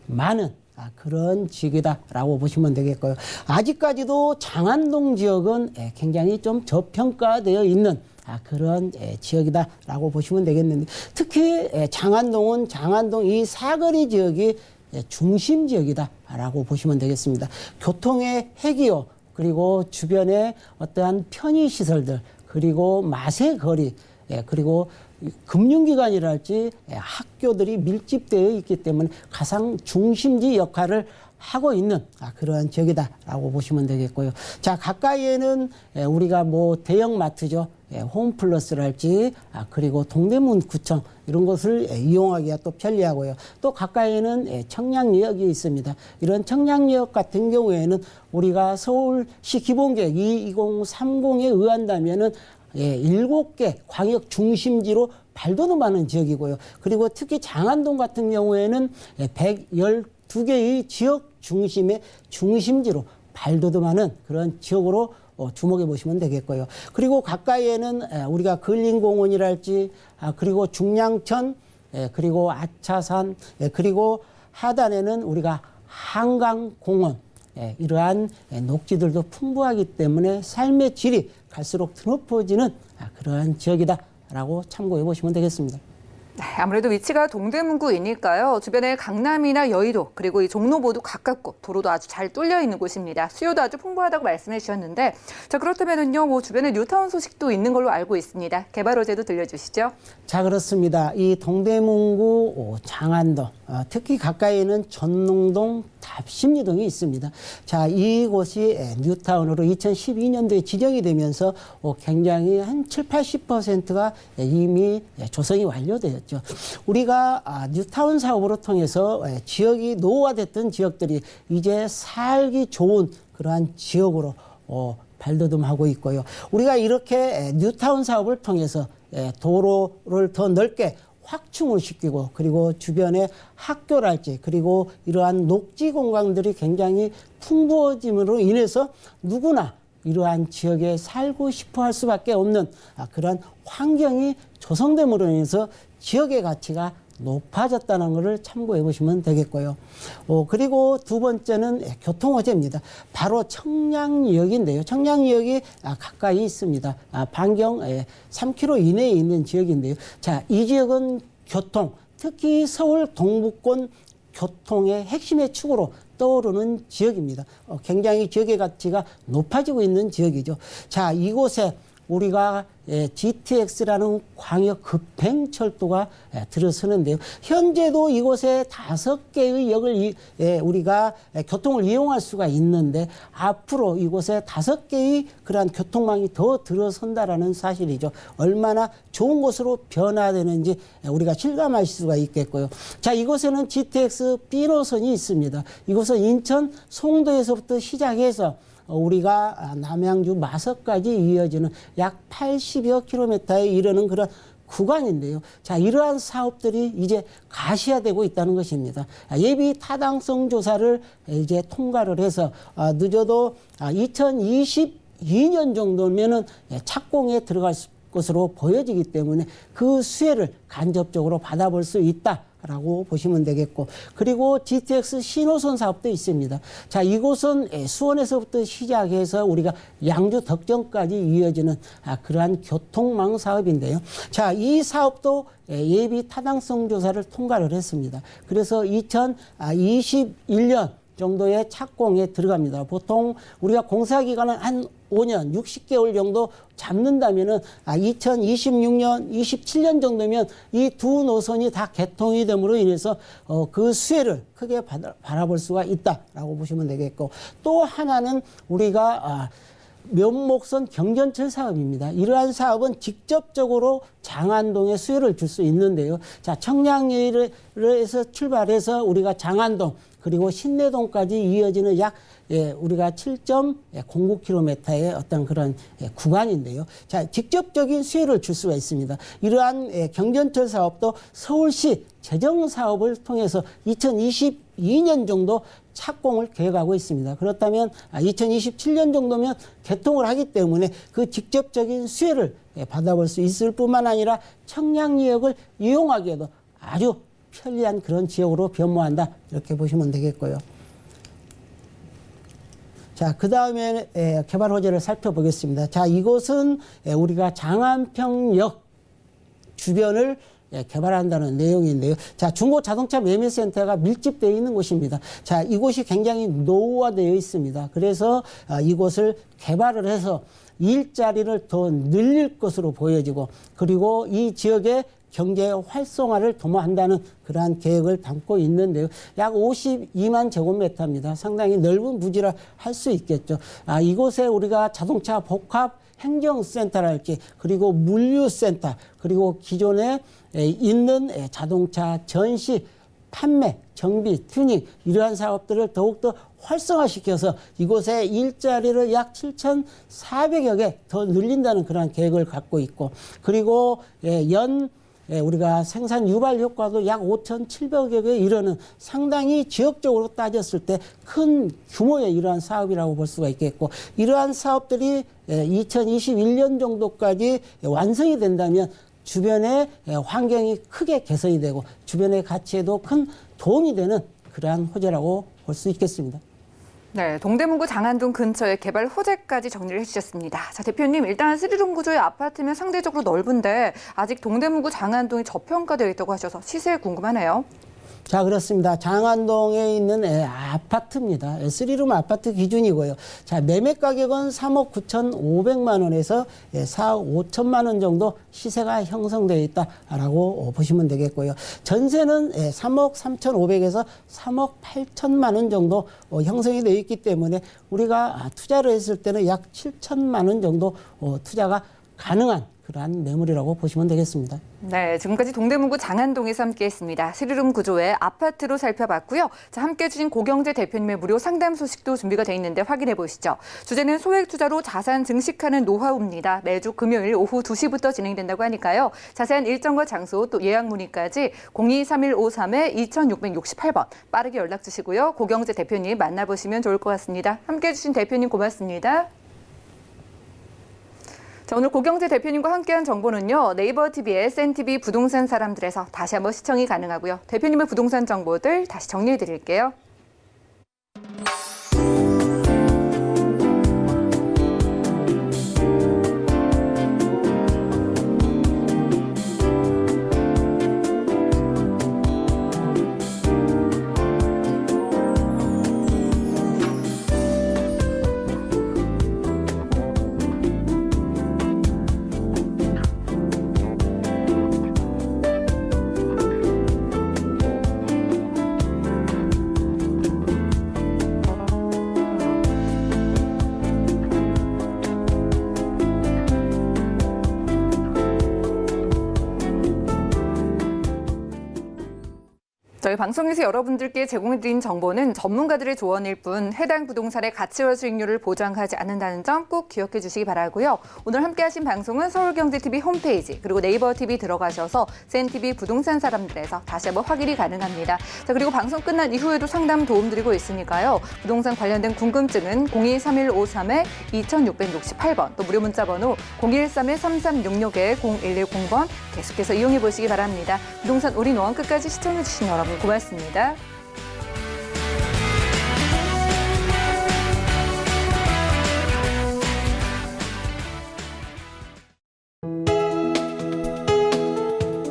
많은 그런 지역이다라고 보시면 되겠고요. 아직까지도 장안동 지역은 굉장히 좀 저평가되어 있는 그런 지역이다라고 보시면 되겠는데, 특히 장안동은 장안동 이 사거리 지역이 중심 지역이다라고 보시면 되겠습니다. 교통의 해기요, 그리고 주변에 어떠한 편의시설들, 그리고 맛의 거리, 그리고 금융기관이랄지 학교들이 밀집되어 있기 때문에 가장 중심지 역할을 하고 있는 그런 지역이다라고 보시면 되겠고요. 자, 가까이에는 우리가 뭐 대형마트죠. 홈플러스랄지 그리고 동대문구청 이런 것을 이용하기가 또 편리하고요. 또 가까이에는 청량리역이 있습니다. 이런 청량리역 같은 경우에는 우리가 서울시 기본계획 2030에 의한다면은 7개 광역 중심지로 발돋움하는 지역이고요. 그리고 특히 장안동 같은 경우에는 112개의 지역 중심의 중심지로 발돋움하는 그런 지역으로 주목해 보시면 되겠고요. 그리고 가까이에는 우리가 근린공원이랄지 그리고 중량천, 그리고 아차산, 그리고 하단에는 우리가 한강공원, 이러한 녹지들도 풍부하기 때문에 삶의 질이 갈수록 드높아지는 그러한 지역이다라고 참고해 보시면 되겠습니다. 네, 아무래도 위치가 동대문구이니까요. 주변에 강남이나 여의도 그리고 이 종로 모두 가깝고 도로도 아주 잘 뚫려 있는 곳입니다. 수요도 아주 풍부하다고 말씀해 주셨는데, 자, 그렇다면은요, 뭐 주변에 뉴타운 소식도 있는 걸로 알고 있습니다. 개발 호재도 들려주시죠. 자, 그렇습니다. 이 동대문구 장안동, 특히 가까이에는 전농동, 답심리동이 있습니다. 자, 이곳이 뉴타운으로 2012년도에 지정이 되면서 굉장히 한 7, 80%가 이미 조성이 완료되었죠. 우리가 뉴타운 사업으로 통해서 지역이 노후화됐던 지역들이 이제 살기 좋은 그러한 지역으로 발돋움하고 있고요. 우리가 이렇게 뉴타운 사업을 통해서 도로를 더 넓게 확충을 시키고 그리고 주변에 학교랄지 그리고 이러한 녹지 공간들이 굉장히 풍부해짐으로 인해서 누구나 이러한 지역에 살고 싶어 할 수밖에 없는 그런 환경이 조성됨으로 인해서 지역의 가치가 높아졌다는 것을 참고해 보시면 되겠고요. 그리고 두 번째는 교통호재입니다. 바로 청량리역인데요. 청량리역이 가까이 있습니다. 반경 3km 이내에 있는 지역인데요. 자, 이 지역은 교통, 특히 서울 동부권 교통의 핵심의 축으로 떠오르는 지역입니다. 굉장히 지역의 가치가 높아지고 있는 지역이죠. 자, 이곳에 우리가 GTX라는 광역 급행철도가 들어서는데요. 현재도 이곳에 5개의 역을 우리가 교통을 이용할 수가 있는데 앞으로 이곳에 5개의 그러한 교통망이 더 들어선다라는 사실이죠. 얼마나 좋은 곳으로 변화되는지 우리가 실감할 수가 있겠고요. 자, 이곳에는 GTX B 노선이 있습니다. 이곳은 인천 송도에서부터 시작해서 우리가 남양주 마석까지 이어지는 약 80여 킬로미터에 이르는 그런 구간인데요. 자, 이러한 사업들이 이제 가시화되고 있다는 것입니다. 예비 타당성 조사를 이제 통과를 해서 늦어도 2022년 정도면은 착공에 들어갈 것으로 보여지기 때문에 그 수혜를 간접적으로 받아볼 수 있다라고 보시면 되겠고, 그리고 GTX 신호선 사업도 있습니다. 자, 이곳은 수원에서부터 시작해서 우리가 양주 덕정까지 이어지는 그러한 교통망 사업인데요. 자, 이 사업도 예비 타당성 조사를 통과를 했습니다. 그래서 2021년 정도의 착공에 들어갑니다. 보통 우리가 공사 기간은 한 5년, 60개월 정도 잡는다면은 2026년, 27년 정도면 이 두 노선이 다 개통이 됨으로 인해서 그 수혜를 크게 바라볼 수가 있다라고 보시면 되겠고, 또 하나는 우리가 면목선 경전철 사업입니다. 이러한 사업은 직접적으로 장안동에 수혜를 줄 수 있는데요. 자, 청량리에서 출발해서 우리가 장안동 그리고 신내동까지 이어지는 약 우리가 7.09km의 어떤 그런 구간인데요. 자, 직접적인 수혜를 줄 수가 있습니다. 이러한 경전철 사업도 서울시 재정 사업을 통해서 2022년 정도 착공을 계획하고 있습니다. 그렇다면 2027년 정도면 개통을 하기 때문에 그 직접적인 수혜를 받아볼 수 있을 뿐만 아니라 청량리역을 이용하기에도 아주 편리한 그런 지역으로 변모한다, 이렇게 보시면 되겠고요. 자, 그 다음에 개발 호재를 살펴보겠습니다. 자, 이곳은 우리가 장안평역 주변을 개발한다는 내용인데요. 자, 중고 자동차 매매센터가 밀집되어 있는 곳입니다. 자, 이곳이 굉장히 노후화되어 있습니다. 그래서 이곳을 개발을 해서 일자리를 더 늘릴 것으로 보여지고, 그리고 이 지역의 경제 활성화를 도모한다는 그러한 계획을 담고 있는데요. 약 52만 제곱미터입니다. 상당히 넓은 부지라 할 수 있겠죠. 이곳에 우리가 자동차 복합 행정센터랄지, 그리고 물류센터, 그리고 기존에 있는 자동차 전시, 판매, 정비, 튜닝, 이러한 사업들을 더욱더 활성화시켜서 이곳에 일자리를 약 7,400여 개 더 늘린다는 그런 계획을 갖고 있고, 그리고 우리가 생산 유발 효과도 약 5,700여 개에 이르는 상당히 지역적으로 따졌을 때 큰 규모의 이러한 사업이라고 볼 수가 있겠고, 이러한 사업들이 2021년 정도까지 완성이 된다면 주변의 환경이 크게 개선이 되고 주변의 가치에도 큰 도움이 되는 그러한 호재라고 볼 수 있겠습니다. 네, 동대문구 장안동 근처의 개발 호재까지 정리를 해주셨습니다. 자, 대표님, 일단 스리룸 구조의 아파트면 상대적으로 넓은데 아직 동대문구 장안동이 저평가되어 있다고 하셔서 시세 궁금하네요. 자, 그렇습니다. 장안동에 있는 아파트입니다. 3룸 아파트 기준이고요. 자, 매매 가격은 3억 9,500만 원에서 4억 5천만 원 정도 시세가 형성되어 있다라고 보시면 되겠고요. 전세는 3억 3,500에서 3억 8천만 원 정도 형성이 되어 있기 때문에 우리가 투자를 했을 때는 약 7천만 원 정도 투자가 가능한 그러한 매물이라고 보시면 되겠습니다. 네, 지금까지 동대문구 장안동에서 함께했습니다. 스리룸 구조의 아파트로 살펴봤고요. 자, 함께해 주신 고경재 대표님의 무료 상담 소식도 준비가 돼 있는데 확인해 보시죠. 주제는 소액 투자로 자산 증식하는 노하우입니다. 매주 금요일 오후 2시부터 진행된다고 하니까요. 자세한 일정과 장소 또 예약 문의까지 023153-2668번 빠르게 연락 주시고요. 고경재 대표님 만나보시면 좋을 것 같습니다. 함께해 주신 대표님 고맙습니다. 자, 오늘 고경재 대표님과 함께한 정보는요. 네이버 TV의 SNTV 부동산 사람들에서 다시 한번 시청이 가능하고요. 대표님의 부동산 정보들 다시 정리해 드릴게요. 저희 방송에서 여러분들께 제공해드린 정보는 전문가들의 조언일 뿐 해당 부동산의 가치와 수익률을 보장하지 않는다는 점 꼭 기억해 주시기 바라고요. 오늘 함께하신 방송은 서울경제TV 홈페이지 그리고 네이버 TV 들어가셔서 SNTV 부동산 사람들에서 다시 한번 확인이 가능합니다. 자, 그리고 방송 끝난 이후에도 상담 도움드리고 있으니까요. 부동산 관련된 궁금증은 023153-2668번 또 무료 문자 번호 013-3366-0110번 계속해서 이용해 보시기 바랍니다. 부동산 올인원 끝까지 시청해 주신 여러분 고맙습니다.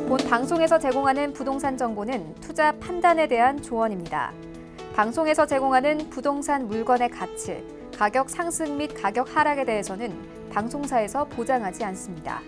본 방송에서 제공하는 부동산 정보는 투자 판단에 대한 조언입니다. 방송에서 제공하는 부동산 물건의 가치, 가격 상승 및 가격 하락에 대해서는 방송사에서 보장하지 않습니다.